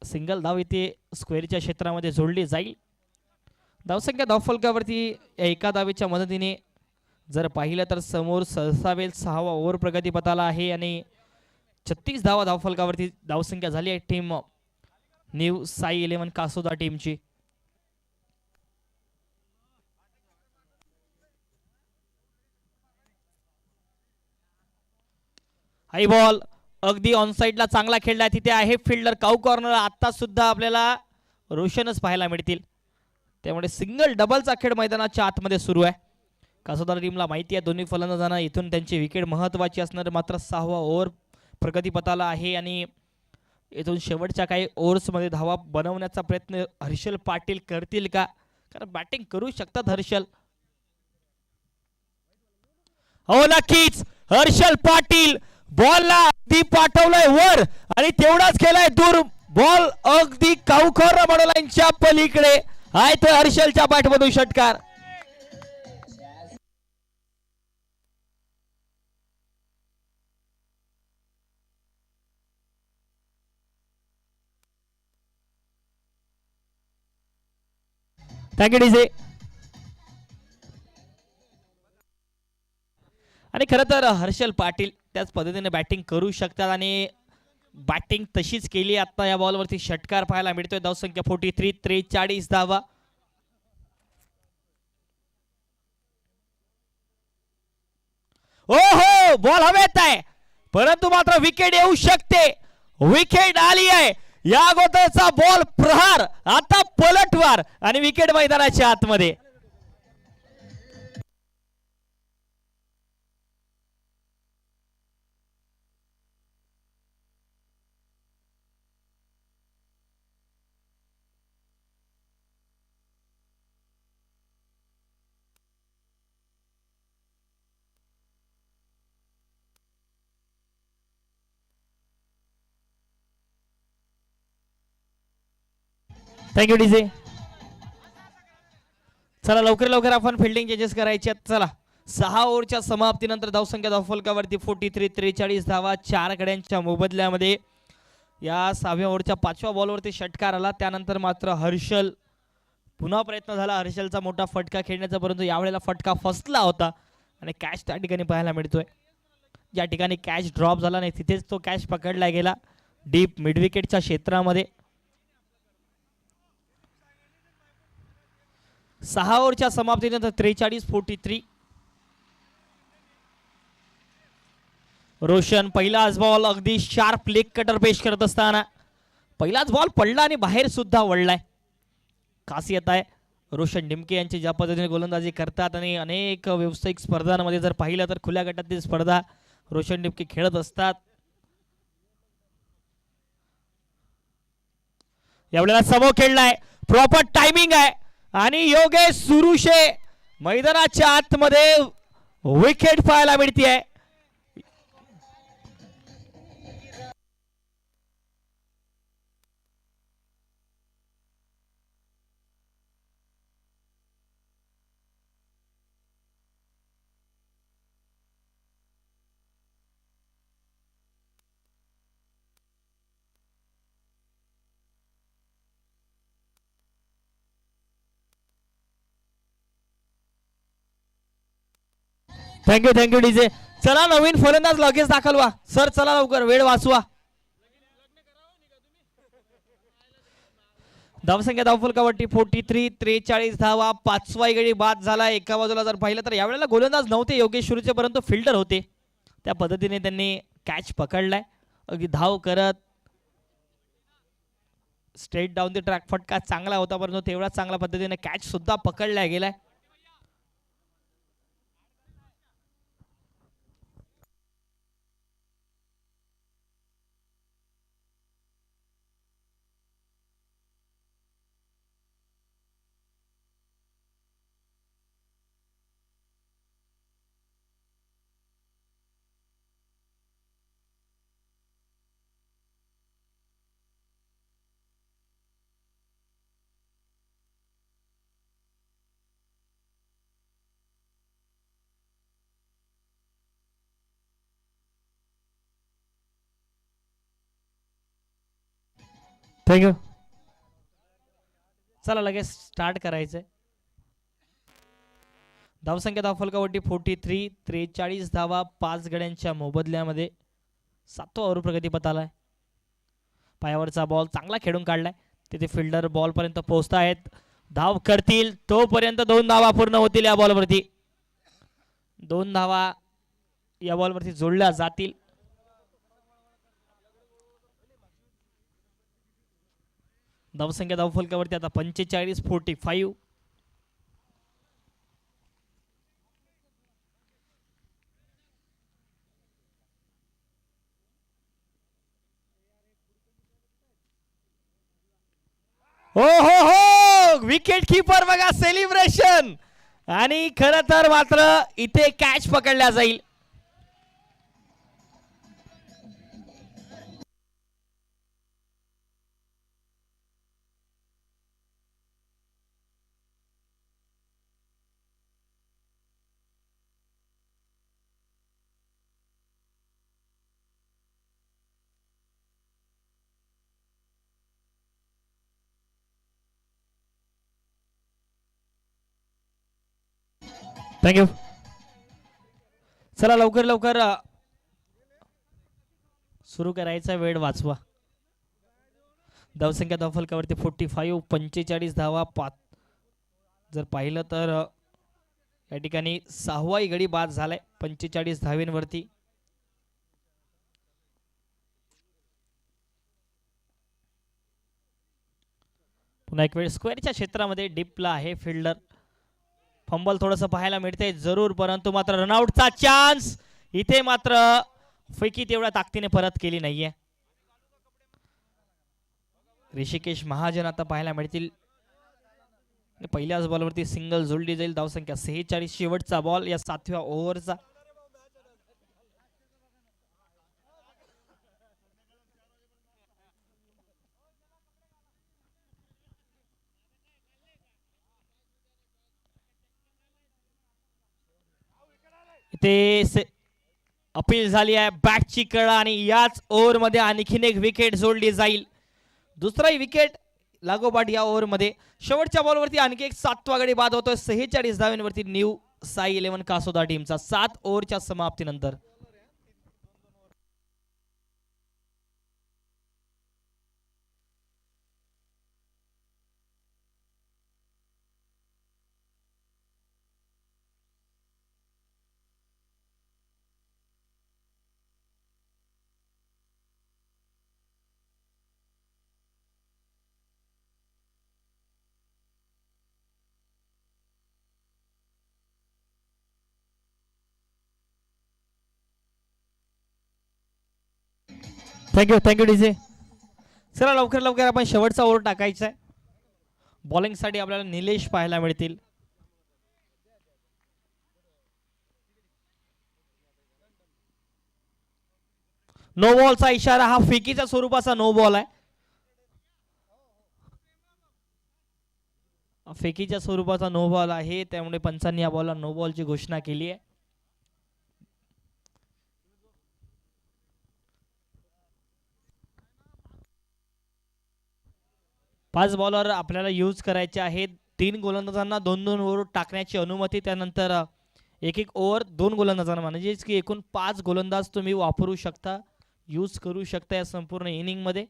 सिंगल धाव इथे स्क्वेअरच्या क्षेत्रामध्ये जोडली जाईल. धावसंख्या धावफलकावरती एका धावेच्या मदतीने जर पाहिलं तर समोर सरसावेल 6वा ओव्हर प्रगतीपथाला आहे आणि 36 धावा धावफलकावरती धावसंख्या झाली आहे टीम न्यू साई 11 कासोदा टीमची. हाय बॉल अगदी ऑन साइडला चांगला खेळला तिथे आहे फिल्डर काऊ कॉर्नर आता सुद्धा आपल्याला रोशनच पाहायला मिळतील. त्यामुळे सिंगल डबलचा खेळ मैदानाच्या आतमध्ये सुरू आहे. कासोदा टीमला माहिती आहे दोन्ही फलंदाजांना इथून त्यांची विकेट महत्त्वाची असणार. मात्र 6वा ओव्हर प्रगतीपथाला आहे आणि इथून शेवटच्या काही ओव्हर्समध्ये धावा बनवण्याचा प्रयत्न हर्षल पाटील करतील का, कारण बॅटिंग करू शकतात हर्षल. हो नक्कीच हर्षल पाटील बॉलला अगदी पाठवलाय वर आणि तेवढाच केलाय दूर. बॉल अगदी काऊखोर लाईनच्या पलीकडे आहे तर हर्षलच्या बॅटमधून षटकार. Thank you DJ. आणि खरं तर हर्षल पाटील त्याच पद्धतीने बॅटिंग करू शकतात आणि बॅटिंग तशीच केली. आता या बॉलवरती षटकार पाहायला मिळतोय. धावसंख्या 43 43 धावा. हो बॉल हवेत आहे परंतु मात्र विकेट येऊ शकते. विकेट आली आहे. या अगोदरचा बॉल प्रहार आता पलटवार आणि विकेट मैदानाच्या आतमध्ये. Thank you DJ. चला लवकर लवकर आपण फिल्डिंग चेंजेस करायचे. चला 6 ओव्हरच्या समाप्तीनंतर धावसंख्या धावफलकावरती 43 43 धावा 4 गड्यांच्या मोबदल्यामध्ये. या 6व्या ओव्हरच्या 5व्या बॉलवरती षटकार आला. त्यानंतर मात्र हर्षल पुन्हा प्रयत्न झाला हर्षलचा मोठा फटका खेळण्याचा, परंतु यावेळेला फटका फसला होता आणि कॅच त्या ठिकाणी पाहायला मिळतोय. ज्या ठिकाणी कॅच ड्रॉप झाला नाही तिथेच तो कॅच पकडला गेला डीप मिड विकेटच्या क्षेत्रामध्ये. 6 ओव्हरच्या समाप्तीनंतर 43 43. रोशन पहिलाच बॉल अगदी शार्प लेग कटर पेश करत असताना पहिलाच बॉल पडला आणि बाहेर सुद्धा वळलाय. खासियत आहे रोशन डिमके यांची ज्या पद्धतीने गोलंदाजी करतात आणि अनेक व्यावसायिक स्पर्धांमध्ये जर पाहिलं तर खुल्या गटातील स्पर्धा रोशन डिमके खेळत असतात. यावेळेला समोर खेळलाय प्रॉपर टायमिंग आहे आणि योगेश सुरुशे मैदानाच्या आतमध्ये विकेट पाहायला मिळते. Thank you DJ. चला नवीन फलंदाज लगेच दाखल व्हा सर. चला लवकर वेळ वाचवा. धावसंख्या धावफलकावरती 43 43 धावा 5वा गडी बाद झाला. एका बाजूला जर पाहिलं तर यावेळेला गोलंदाज नव्हते योगेश सुरूचे परंतु फिल्डर होते. त्या पद्धतीने त्यांनी कॅच पकडलाय अगदी धाव करत. स्ट्रेट डाऊन द ट्रॅक फटका चांगला होता परंतु तेवढाच चांगल्या पद्धतीने कॅच सुद्धा पकडला गेलाय. थँक्यू. चला लगेच स्टार्ट करायचंय. धावसंख्या धावफलकावरती 43, 43 धावा 5 गड्यांच्या मोबदल्यामध्ये. 7व्या ओव्हर प्रगतीपथाला आहे. पायावरचा बॉल चांगला खेळून काढलाय. तिथे फिल्डर बॉल पर्यंत पोहोचतायत. धाव करतील तोपर्यंत 2 धावा पूर्ण होतील या बॉलवरती. 2 धावा या बॉलवरती जोडल्या जातील. धावसंख्या धावफलकावरती आता 45, 45. हो हो हो, विकेट कीपर बघा सेलिब्रेशन. आणि खरं तर मात्र इथे कॅच पकडल्या जाईल. थँक्यू. चला लवकर लवकर सुरू करायचा वेळ वाचवा. धावसंख्या धावफलकावरती 45, 45 धावा 5. जर पाहिलं तर या ठिकाणी 6वाही गडी बाद झालाय 45 धावेंवरती. पुन्हा एक वेळ स्क्वेअरच्या क्षेत्रामध्ये डीपला आहे फिल्डर. फंबल थोडंसं पाहायला मिळतंय जरूर, परंतु मात्र रनआउटचा चान्स. इथे मात्र फैकी तेवढ्या ताकदीने परत केली नाहीये. ऋषिकेश महाजन आता पाहायला मिळतील. पहिल्याच बॉलवरती सिंगल जोडली जाईल. धावसंख्या 46. शेवटचा बॉल या 7व्या ओव्हरचा. इथे अपील झाली आहे बॅटची कळा आणि याच ओव्हर मध्ये आणखीन एक विकेट जोडली जाईल. दुसराही विकेट लागोपाठ या ओव्हर मध्ये. शेवटच्या बॉलवरती आणखी एक 7वा गडी बाद होतोय 46 धावांवरती न्यू साई 11 कासोदा टीमचा 7 ओव्हरच्या समाप्तीनंतर. Thank you DJ. चला लवकर लवकर आपण शेवटचा ओव्हर टाकायचा आहे. बॉलिंग साठी आपल्याला निलेश पाहायला मिळतील. नो बॉलचा इशारा. हा फेकीच्या स्वरूपाचा नो बॉल आहे. फेकीच्या स्वरूपाचा नो बॉल आहे, त्यामुळे पंचांनी या बॉलला नो बॉलची घोषणा केली आहे. पाच बॉलर आपल्याला यूज करायचे आहेत. 3 गोलंदाजांना 2-2 ओव्हर टाकण्याची अनुमती. त्यानंतर एक ओव्हर 2 गोलंदाजांना, म्हणजेच की एकूण 5 गोलंदाज तुम्ही वापरू शकता, यूज करू शकता या संपूर्ण इनिंग मध्ये.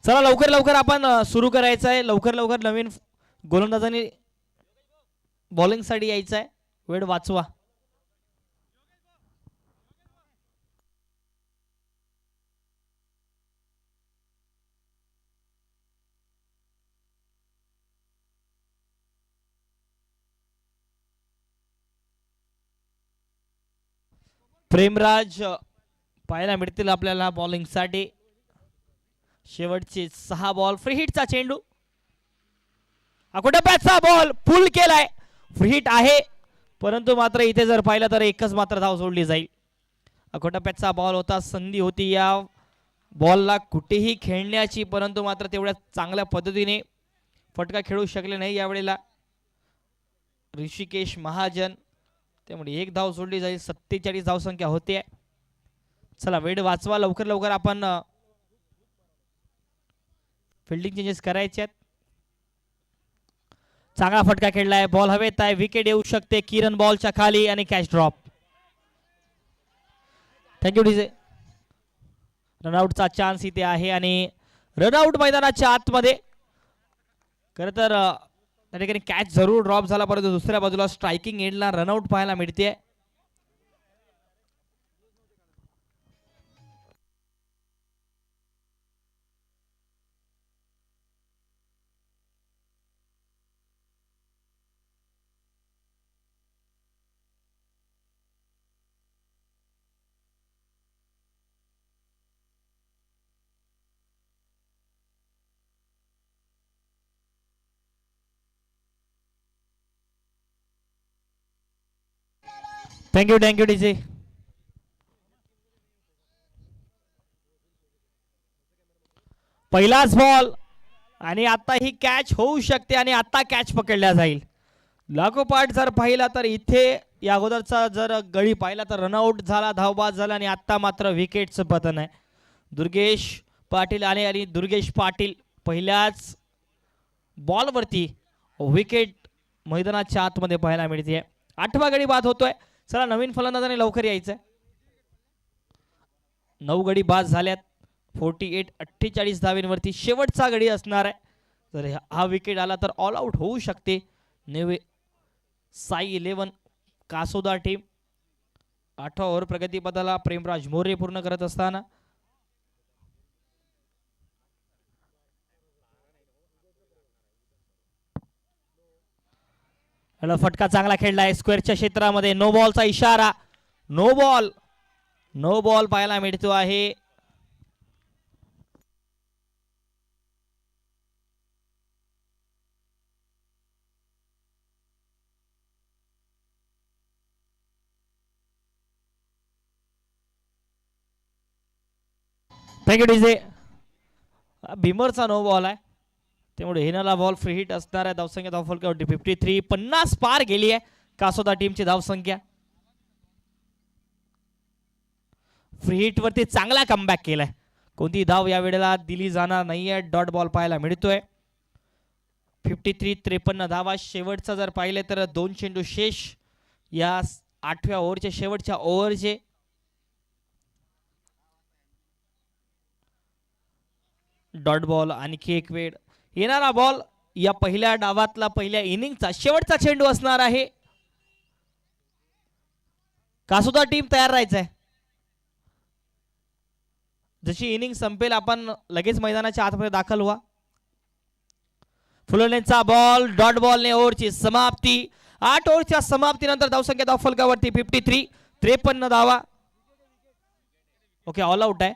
चला लवकर लवकर आपण सुरू करायचं आहे. लवकर लवकर नवीन गोलंदाजांनी बॉलिंग साठी यायचं आहे. वेळ वाचवा. प्रेमराज पाहायला मिळतील आपल्याला बॉलिंग साठी. शेवटचे 6 बॉल. फ्री हिटचा चेंडू. अकोटप्याचा बॉल पुल केलाय. फ्री हिट आहे, परंतु मात्र इथे जर पाहिलं तर एकच मात्र धाव सोडली जाईल. अकोटप्याचा बॉल होता. संधी होती या बॉलला कुठेही खेळण्याची, परंतु मात्र तेवढ्या चांगल्या पद्धतीने फटका खेळू शकले नाही यावेळेला ऋषिकेश महाजन. त्यामुळे एक धाव सोडली जाईल. 47 धावसंख्या होते. चला वेळ वाचवा. लवकर लवकर आपण फिल्डिंग चेंजेस करायचे आहेत. चांगला फटका खेळलाय, बॉल हवेत आहे, विकेट येऊ शकते किरण बॉलच्या खाली आणि कॅच ड्रॉप. Thank you DJ. रनआउटचा चान्स इथे आहे आणि रनआउट मैदानाच्या आतमध्ये. खरं तर त्या ठिकाणी कॅच जरूर ड्रॉप झाला, परंतु दुसऱ्या बाजूला स्ट्रायकिंग एंडला रनआउट पाहायला मिळते. Thank you DJ. पहिलाच बॉल आणि आता ही कॅच होऊ शकते आणि आता कॅच पकडल्या जाईल. लागोपाठ जर पाहिला तर इथे या अगोदरचा जर गडी पाहिला तर रनआउट झाला, धावबाद झाला आणि आता मात्र विकेटचं पतन आहे. दुर्गेश पाटील आले आणि दुर्गेश पाटील पहिल्याच बॉलवरती विकेट मैदानाच्या आतमध्ये पाहायला मिळते. 8वा गडी बाद होतोय. चला नवीन फलंदाजाने लवकर यायचंय. 9 गडी बाद झाल्यात. 48 धावेंवरती शेवटचा गडी असणार आहे. जर हा विकेट आला तर ऑल आउट होऊ शकते नेवे साई 11 कासोदा टीम. 8 ओव्हर प्रगतीपथाला प्रेमराज मोरे पूर्ण करत असताना फटका चांगला खेळलाय स्क्वेअरच्या क्षेत्रामध्ये. नो बॉलचा इशारा. नो बॉल पाहायला मिळतो आहे. Thank you DJ. भीमरचा नो बॉल आहे, त्यामुळे हिनाला बॉल फ्री हिट असणार आहे. धावसंख्या धावफलकावरती 53. 50 पार गेली आहे कासोदा टीमची धावसंख्या. फ्री हिट वरती चांगला कमबॅक केलाय. कोणती धाव या वेळेला दिली जाणार नाहीये. डॉट बॉल पाहायला मिळतोय. 53 धावा. शेवटचा जर पाहिले तर 2 चेंडू शेष या 8व्या ओव्हरच्या शेवटच्या ओव्हरचे. डॉट बॉल आणखी एक वेळ. येणारा बॉल या पहिल्या डावातला पहिल्या इनिंगचा शेवटचा चेंडू असणार आहे. कासोदा टीम तयार राहायचं आहे. जशी इनिंग संपेल आपण लगेच मैदानाच्या आतमध्ये दाखल व्हा. फुलनेचा बॉल. डॉट बॉलने ओव्हरची समाप्ती. 8 ओव्हरच्या समाप्तीनंतर धावसंख्या धावफलकावरती 53. 53 धावा. ओके ऑल आउट आहे.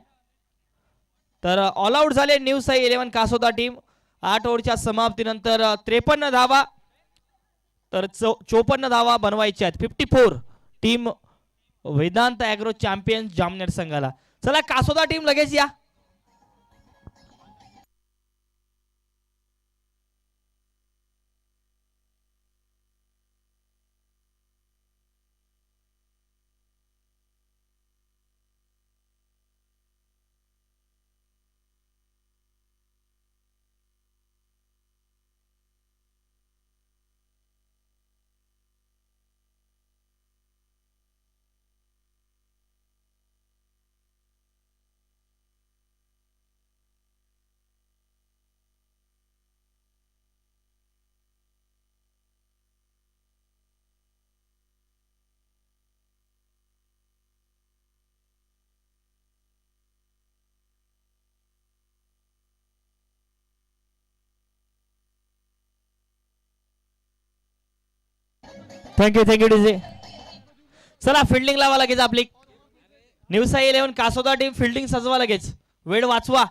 तर ऑल आउट झाले न्यू साई 11 कासोदा टीम. 8 ओव्हरच्या समाप्तीनंतर 53 धावा तर 54 धावा बनवायच्या आहेत. 54 team Vedant agro champion Jamner संघाला. चला कासोदा टीम लगेच या. Thank you DJ. चला फिल्डिंग लावा लगेच आपली. New Sai 11 Kasoda team fielding सजवा लगेच. वेळ वाचवा.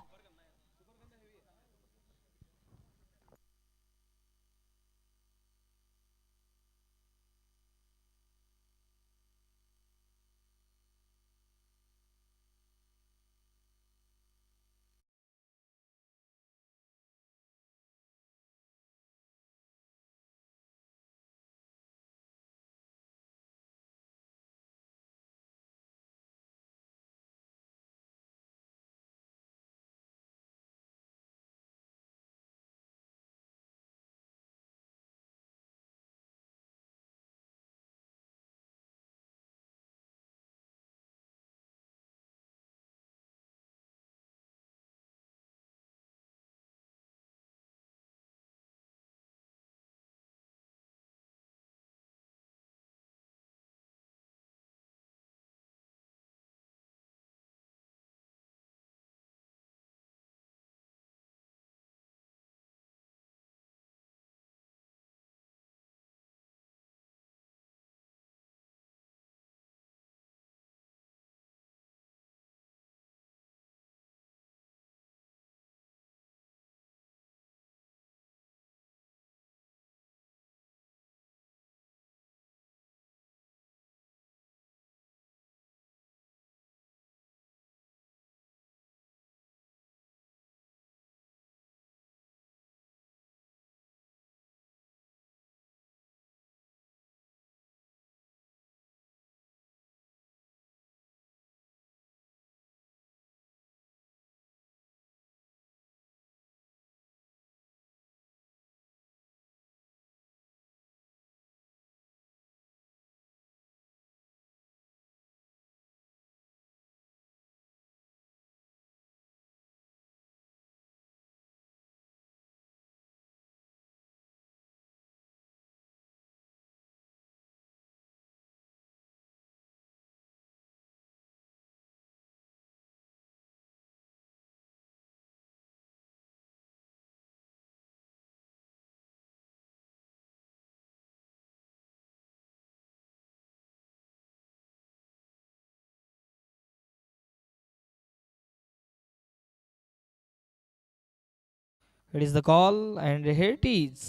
It is the call and here it is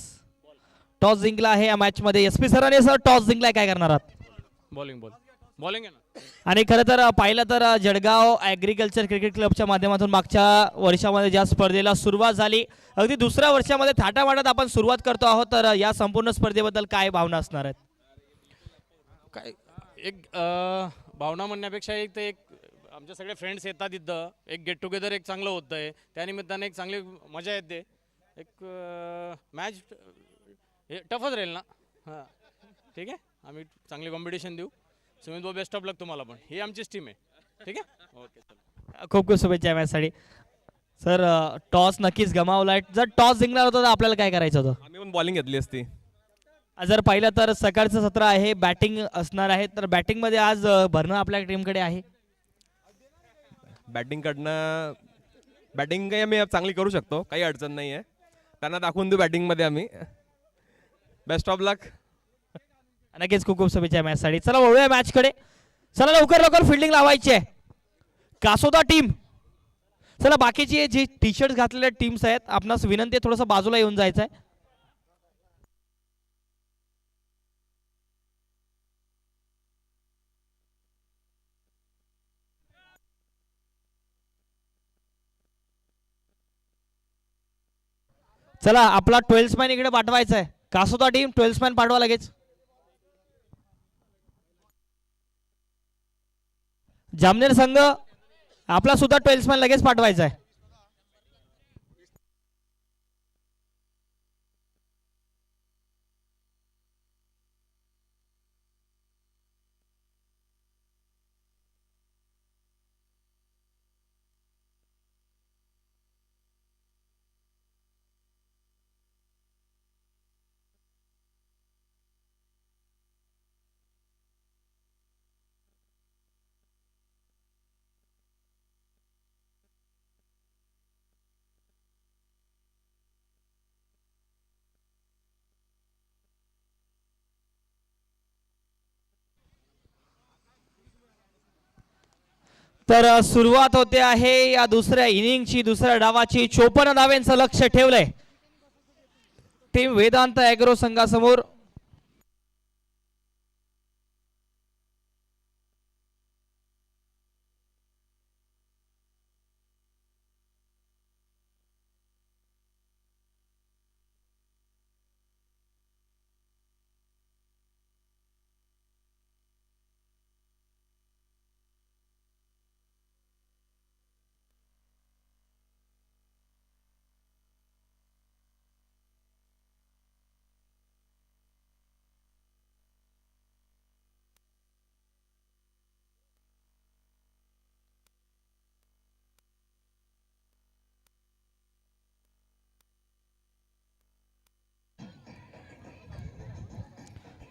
toss जिंकला आहे या मॅच मध्ये एस पी सरांनी. सर टॉस जिंकलाय, काय करणार आहात? बॉलिंग आहे ना. आणि खरं तर पाहिलं तर जळगाव ॲग्रिकल्चर क्रिकेट क्लबच्या माध्यमातून मागच्या वर्षामध्ये ज्या स्पर्धेला सुरुवात झाली, अगदी दुसऱ्या वर्षामध्ये थाटामाटात आपण सुरुवात करतो आहोत. तर या संपूर्ण स्पर्धेबद्दल काय भावना असणार आहेत? काय एक भावना म्हणण्यापेक्षा एक तर एक आमचे सगळे फ्रेंड्स येतात इथं, एक गेट टुगेदर एक चांगलं होतं आहे. त्यानिमित्ताने एक चांगली मजा येते. एक मॅच हे टफच राहील ना. हां ठीक आहे, आम्ही चांगली कॉम्पिटिशन देऊ. सुमित भाऊ बेस्ट ऑफ लक तुम्हाला पण. ही आमचीच टीम आहे. ठीक आहे, ओके चला. खूप खूप शुभेच्छा या मॅचसाठी. सर टॉस नक्कीच गमावलाय. जर टॉस जिंकणार होतं तर आपल्याला काय करायचं होतं? आम्ही पण बॉलिंग घेतली असती. जर पाहिलं तर सकाळचं सत्र आहे, बॅटिंग असणार आहे. तर बॅटिंगमध्ये आज भरणं आपल्या टीमकडे आहे. बॅटिंग काही आम्ही चांगली करू शकतो, काही अडचण नाही आहे. त्यांना दाखवून देऊ बॅटिंगमध्ये आम्ही. बेस्ट ऑफ लक. नक्कीच खूप खूप शुभेच्छा मॅचसाठी. चला वळूया मॅचकडे. चला लवकर लवकर फिल्डिंग लावायची आहे. कासोदा टीम, चला बाकीची जी टी शर्ट घातलेल्या टीम्स आहेत, आपणास विनंती आहे थोडंसं बाजूला येऊन जायचं आहे. चला आपला 12 मॅन इकडे पाठवायचा आहे. कासोदा टीम 12 मॅन पाठवा लगेच. जामनेर संघ आपला सुद्धा 12 मॅन लगेच पाठवायचा आहे. तर सुरुवात होते आहे या दुसऱ्या इनिंगची, दुसऱ्या डावाची. 54 धावांचं लक्ष ठेवलंय टीम वेदांत ॲग्रो संघासमोर.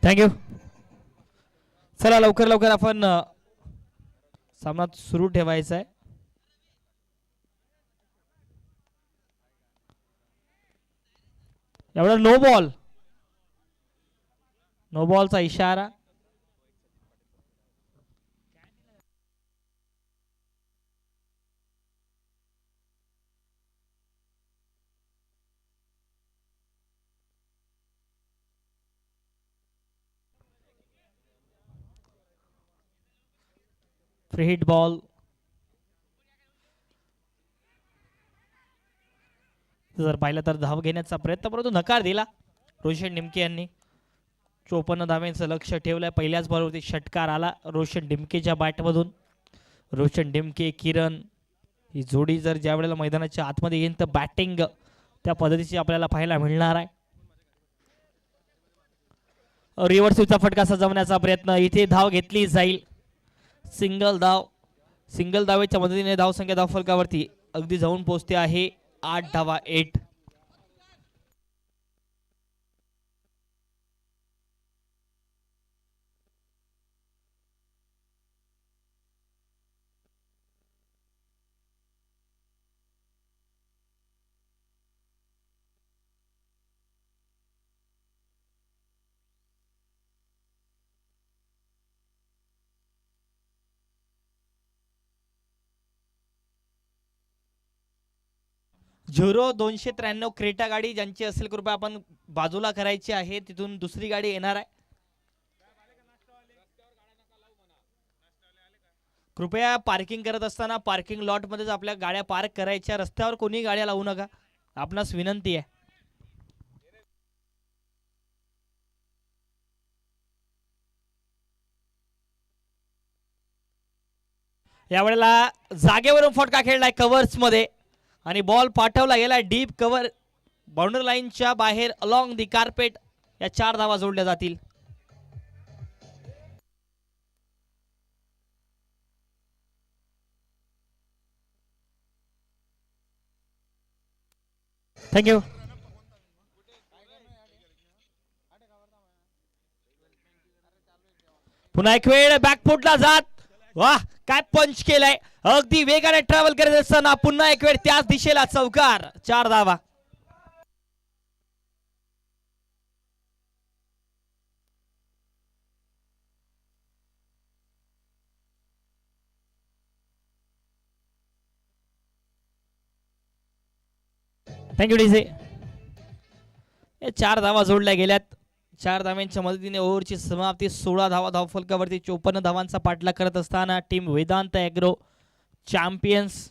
थँक्यू. चला लवकर लवकर आपण सामना सुरू ठेवायचा आहे. एवढा नो बॉल, नो बॉलचा इशारा. Free hit ball. जर पाहिलं तर धाव घेण्याचा प्रयत्न, परंतु नकार दिला रोशन डिमके यांनी. 54 धावांचं लक्ष ठेवलंय. पहिल्याच बॉलवरती षटकार आला रोशन डिमकेच्या बॅटमधून. रोशन डिमके किरण ही जोडी जर ज्या वेळेला मैदानाच्या आतमध्ये येईल तर बॅटिंग त्या पद्धतीची आपल्याला पाहायला मिळणार आहे. रिव्हर्स स्वीपचा फटका सजवण्याचा प्रयत्न, इथे धाव घेतली जाईल. सिंगल धाव, सिंगल धावेच्या मदतीने धावसंख्या धावफलकावरती अगदी जाऊन पोहोचते आहे 8 धावा. 8. झुरो 293 क्रेटा गाडी ज्यांची असेल कृपया आपण बाजूला करायची आहे, तिथून दुसरी गाडी येणार आहे. कृपया पार्किंग करत असताना पार्किंग लॉट मध्येच आपल्या गाड्या पार्क करायच्या, रस्त्यावर कोणी गाड्या लावू नका, आपणास विनंती आहे. यावेळेला जागेवरून फटका खेळलाय कव्हर्स मध्ये आणि बॉल पाठवला गेला डीप कव्हर बाउंड्री लाईनच्या बाहेर अलॉंग दी कार्पेट. या 4 धावा जोडल्या जातील. थँक्यू. पुन्हा एक वेळ बॅकफुटला जात, वाह काय पंच केलाय, अगदी वेगाने ट्रॅव्हल करत असताना पुन्हा एक वेळ त्याच दिशेला चौकार. 4 धावा. Thank you DJ. 4 धावा जोडल्या गेल्यात. 4 धाव्यांच्या मदतीने ओव्हरची समाप्ती. 16 धावा धावफलकावरती 54 धावांचा पाठलाग करत असताना team Vedant agro champions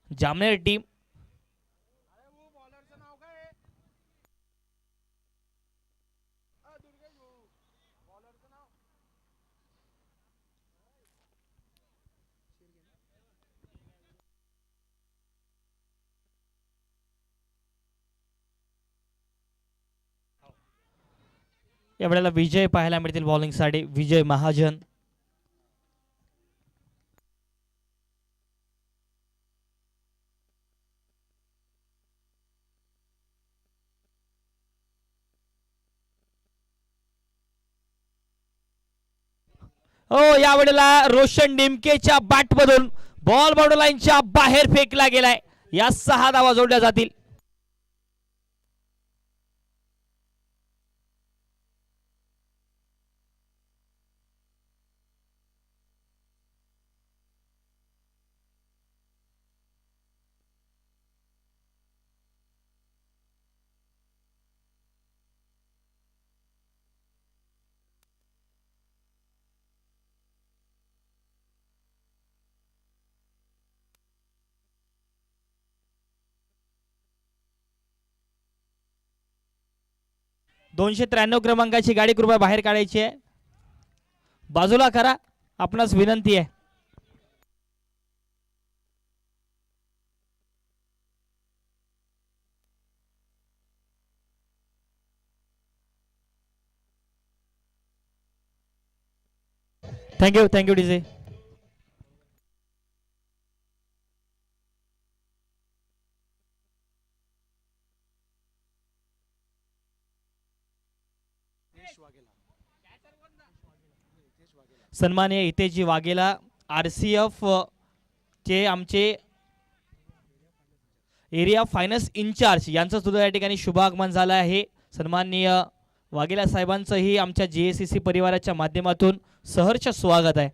Jamner team यावेळेला विजय पाहायला मिळतील बॉलिंगसाठी. विजय महाजन. हो यावेळेला रोशन डिमकेच्या बॅटमधून बॉल बाउंड्री लाईनच्या बाहेर फेकला गेलाय. या 6 धावा जोडल्या जातील. दोनशे 93 क्रमांकाची गाडी कृपया बाहेर काढायची आहे. बाजूला करा, आपणास विनंती आहे. थँक्यू. Thank you DJ. सन्माननीय हितेजी वाघेला RCF चे आमचे एरिया फायनान्स इन्चार्ज यांचं सुद्धा या ठिकाणी शुभागमन झालं आहे. सन्माननीय वाघेला साहेबांचंही आमच्या JACC परिवाराच्या माध्यमातून सहर्ष स्वागत आहे.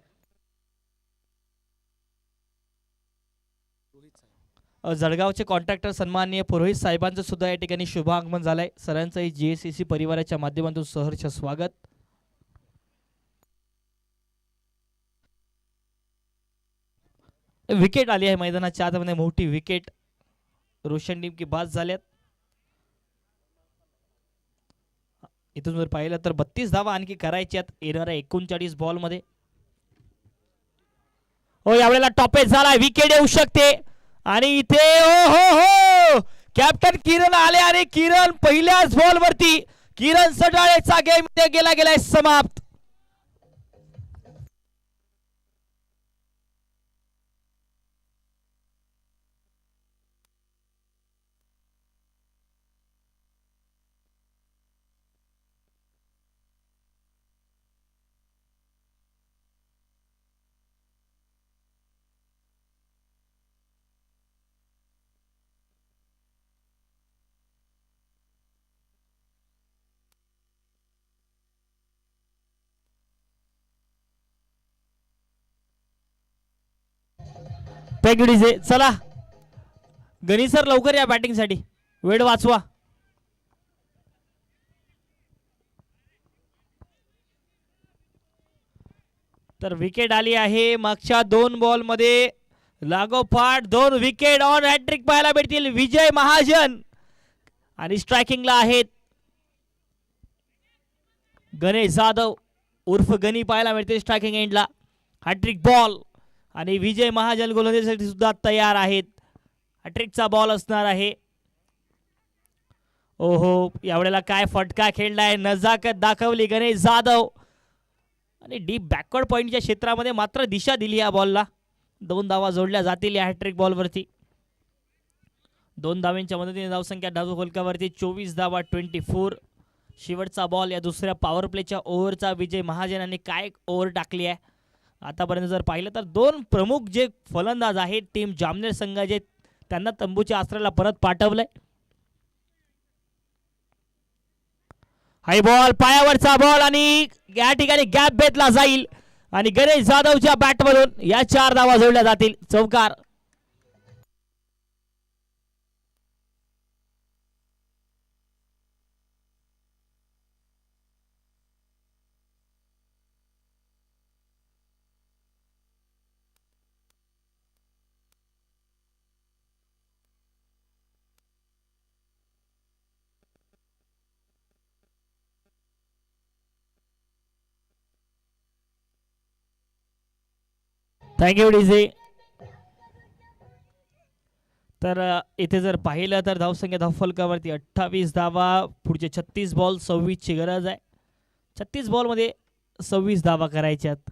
जळगावचे कॉन्ट्रॅक्टर सन्माननीय पुरोहित साहेबांचं सुद्धा या ठिकाणी शुभागमन झालंय. सरांचंही JACC परिवाराच्या माध्यमातून सहर्ष स्वागत. विकेट आली आहे मैदानाच्या आतमध्ये, मोठी विकेट. रोशन टीम की बाद झाल्यात. इथून जर पाहिलं तर 32 धावा आणखी करायच्यात येणाऱ्या 39 बॉल मध्ये. हो यावेळेला टॉपेज झाला, विकेट येऊ शकते आणि इथे ओ हो हो कॅप्टन किरण आले आणि किरण पहिल्याच बॉल वरती किरण सडाळेचा गेम गेलाय समाप्त. चला गणी सर लवकर या बॅटिंगसाठी, वेळ वाचवा. तर विकेट आली आहे मागच्या 2 बॉल मध्ये, लागोपाठ 2 विकेट ऑन हॅट्रिक पाहायला भेटतील विजय महाजन. आणि स्ट्रायकिंगला आहेत गणेश जाधव उर्फ गणी पाहायला मिळते स्ट्रायकिंग एंडला. हॅट्रिक बॉल आणि विजय महाजन गोलंदाजीसाठी सुद्धा तयार आहेत. हॅट्रिकचा बॉल असणार आहे. ओहो, यावेळेला काय फटका खेळलाय, नजाकत दाखवली गणेश जाधव आणि डीप बॅकवर्ड पॉइंटच्या क्षेत्रामध्ये मात्र दिशा दिली या बॉलला. 2 धावा जोडल्या जातील या हॅट्रिक बॉलवरती. 2 धावांच्या मदतीने धावसंख्या डाव फलकावरती 24 धावा 24. शेवटचा बॉल या दुसऱ्या पॉवर प्लेच्या ओव्हरचा विजय महाजन यांनी काय ओव्हर टाकली आहे आतापर्यंत जर पाहिलं तर 2 प्रमुख जे फलंदाज आहेत टीम जामनेर संघाचे त्यांना तंबूच्या आश्रयाला परत पाठवलंय. हाय बॉल, पायावरचा बॉल आणि या ठिकाणी गॅप बेतला जाईल आणि गणेश जाधवच्या बॅटमधून या 4 धावा जोडल्या जातील. चौकार. Thank you DJ. तर इथे जर पाहिलं तर धावसंख्या धावफलकावरती 28 धावा, पुढचे 36 बॉल 26 ची गरज आहे. 36 बॉल मध्ये 26 धावा करायच्यात.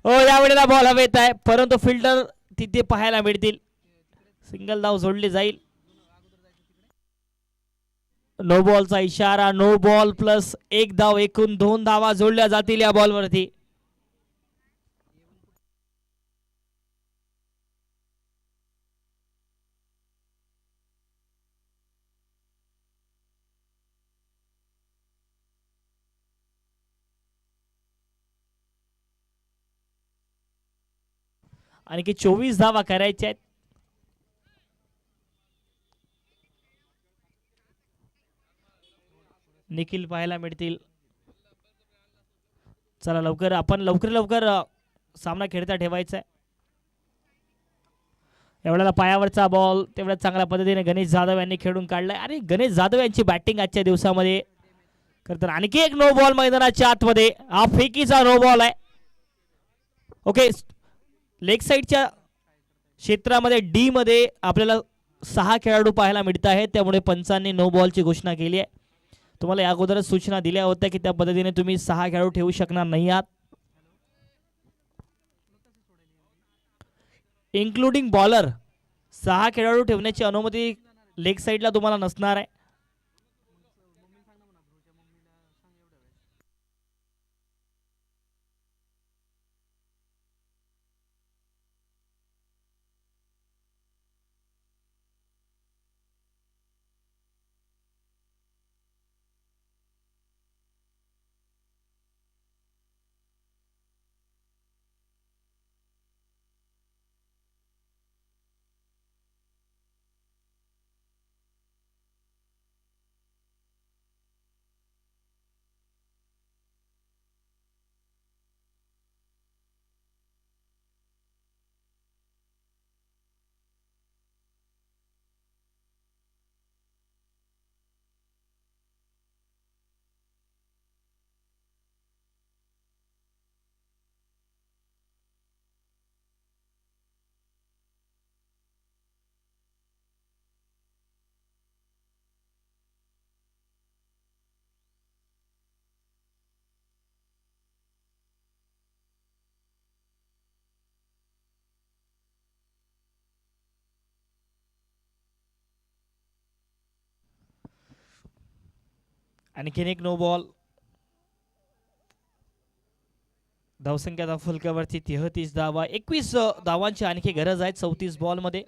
हो, यावेळेला बॉल हवेत आहे परंतु फिल्डर तिथे पाहायला मिळतील. सिंगल धाव जोडली जाईल. नो बॉलचा इशारा, नो बॉल प्लस 1 धाव, एकूण 2 धावा जोडल्या जातील या बॉलवरती. आणखी 24 धावा करायच्या आहेत. निखिल पाहायला मिळतील. चला लवकर, आपण लवकर सामना खेळता ठेवायचा आहे. एवढ्याला पायावरचा बॉल तेवढ्या चांगल्या पद्धतीने गणेश जाधव यांनी खेळून काढलाय. आणि गणेश जाधव यांची बॅटिंग आजच्या दिवसामध्ये तर आणखी एक नो बॉल मैदानाच्या आतमध्ये. हा फेकीचा नो बॉल आहे. ओके, लेग साईडच्या क्षेत्रामध्ये डी मध्ये आपल्याला 6 खेळाडू पाहायला मिळत आहेत, त्यामुळे पंचांनी नो बॉलची घोषणा केली आहे. तुम्हाला या अगोदरच सूचना दिल्या होत्या की त्या पद्धतीने तुम्ही 6 खेळाडू ठेवू शकणार नाही आहात, इन्क्लुडिंग बॉलर. 6 खेळाडू ठेवण्याची अनुमती लेग साईडला तुम्हाला नसणार आहे. आणखीन एक नो बॉल. धावसंख्या फलकावरती 33 धावा. 21 धावांची आणखी गरज आहे 34 बॉल मध्ये.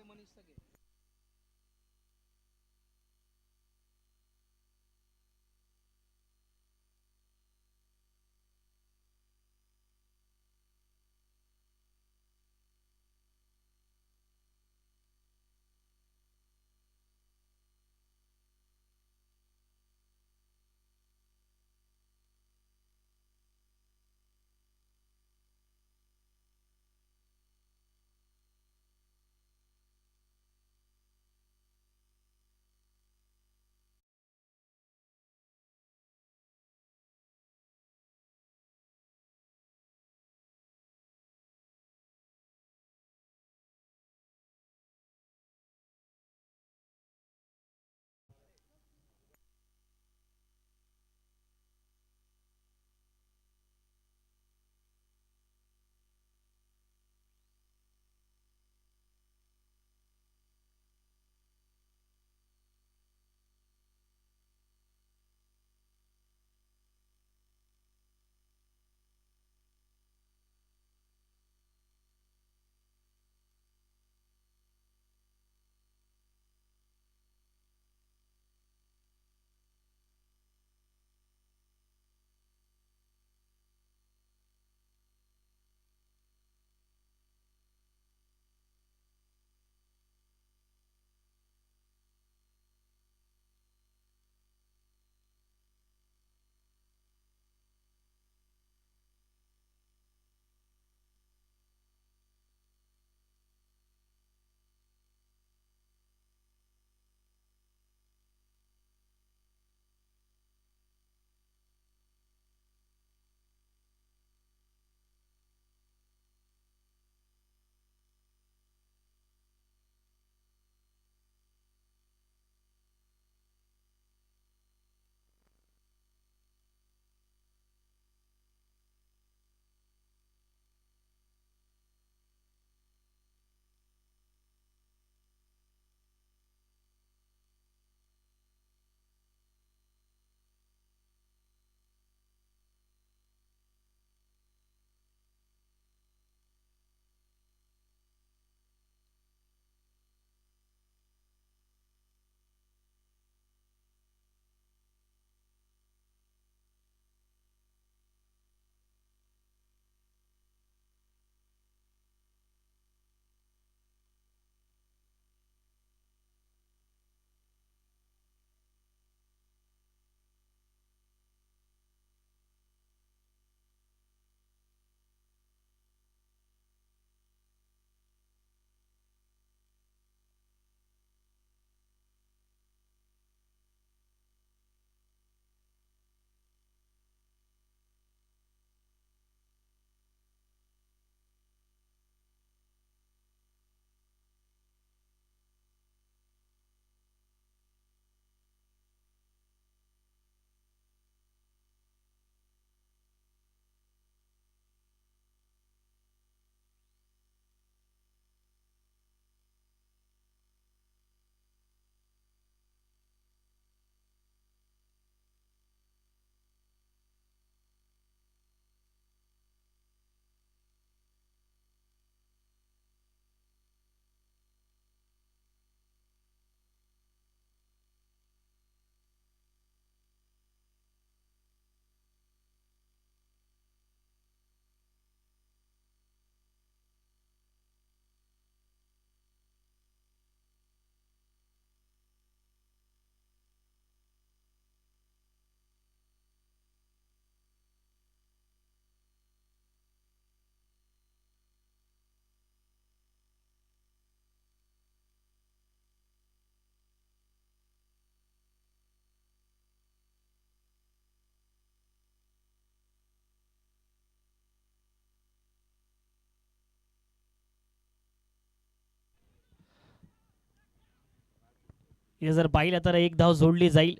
इथे जर पाहिलं तर एक धाव जोडली जाईल.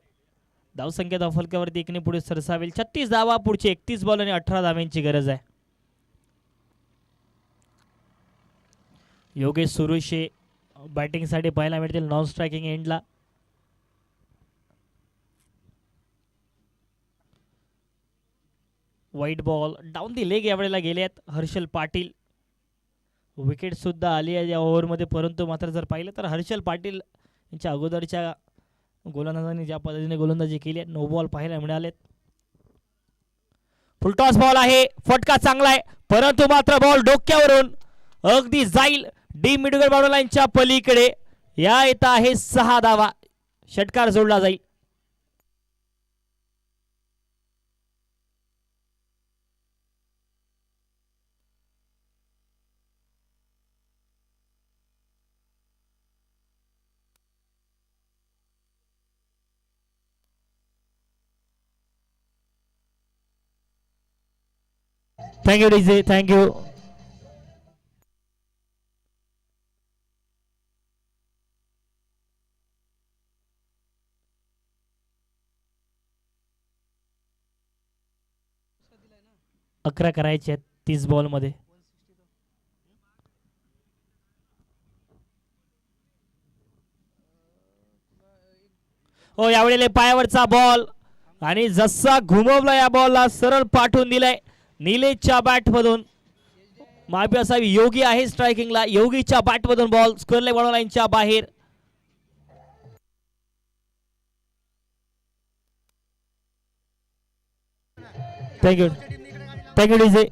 धावसंख्या फलकावरती एकने पुढे सरसावेल. 36 धावा. पुढचे 31 बॉल आणि 18 धाव्यांची गरज आहे. योगेश सुरुशे बॅटिंगसाठी पाहायला मिळतील नॉन स्ट्रायकिंग एंडला. वाईट बॉल डाऊन दी लेग यावेळेला गेलेत हर्षल पाटील. विकेट सुद्धा आली आहे या ओव्हरमध्ये, परंतु मात्र जर पाहिलं तर हर्षल पाटील यांच्या अगोदरच्या गोलंदाजांनी ज्या पद्धतीने गोलंदाजी केली आहे, नो बॉल पाहायला मिळालेत. फुलटॉस बॉल आहे, फटका चांगला आहे, परंतु मात्र बॉल डोक्यावरून अगदी जाईल डी मिडविकेट बॉर्डर लाईनच्या पलीकडे. या येत आहे 6 धावा, षटकार जोडला जाईल. Thank you DJ, thank you. अकरा करायचे आहेत 30 बॉल मध्ये. हो यावेळेला पायावरचा बॉल आणि जसा घुमवला या बॉलला सरळ पाठवून दिलाय निलेशच्या बॅट मधून. माफी असावी, योगी आहे स्ट्रायकिंगला, योगीच्या बॅट मधून बॉल स्क्वेअर लेग बॉर्डर लाईनच्या बाहेर. Thank you, thank you DJ.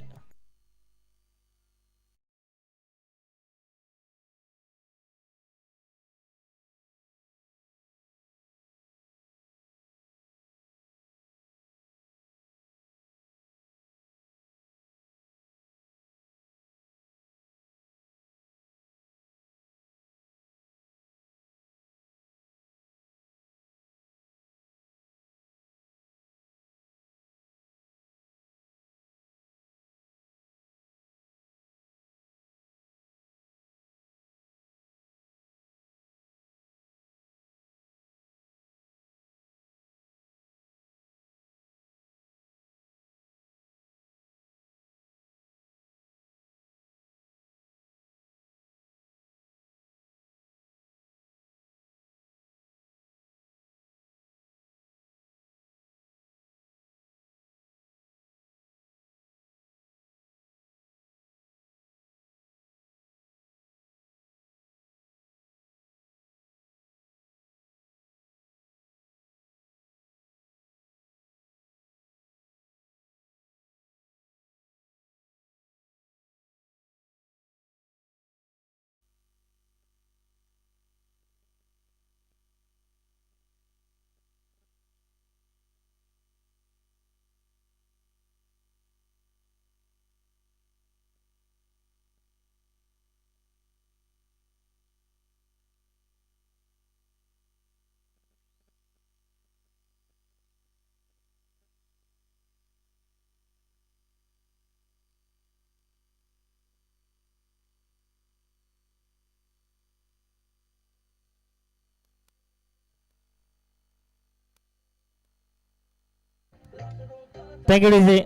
Thank you DJ.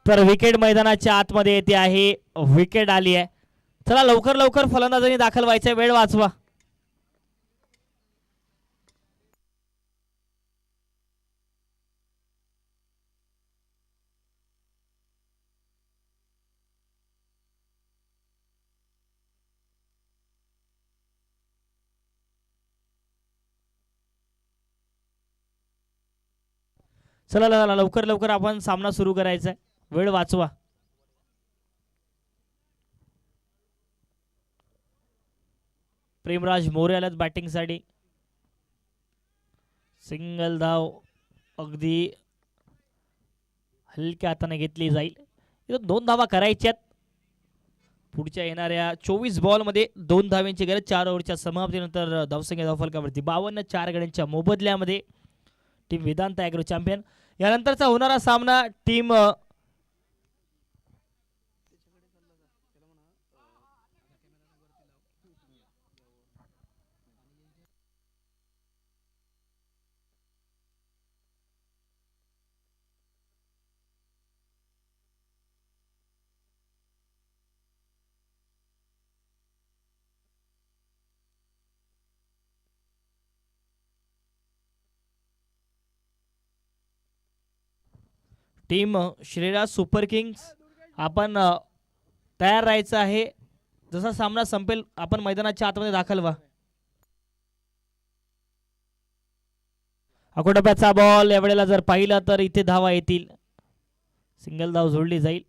तर विकेट मैदानाच्या आतमध्ये येते आहे, विकेट आली आहे. चला लवकर लवकर फलंदाजांनी दाखल व्हायचा, वेळ वाचवा. चला लवकर लवकर आपण सामना सुरू करायचा आहे, वेळ वाचवा. प्रेमराज मोरे आल्यात बॅटिंगसाठी. सिंगल धाव अगदी हलक्या हाताने घेतली जाईल. इथं 2 धावा करायच्यात. पुढच्या येणाऱ्या 24 बॉल मध्ये 2 धावांची गरज. 4 ओव्हरच्या समाप्तीनंतर धावसंख्या धावफलकावरती 52, 4 गड्यांच्या मोबदल्यामध्ये टीम वेदांत ॲग्रो चॅम्पियन. यानंतरचा होणारा सामना team team Shriraj super Kings आपण तयार राहायचं आहे. जसा सामना संपेल आपण मैदानाच्या आतमध्ये दाखल व्हा. अकोटप्याचा बॉल यावेळेला जर पाहिला तर इथे धावा येतील. सिंगल धाव जोडली जाईल.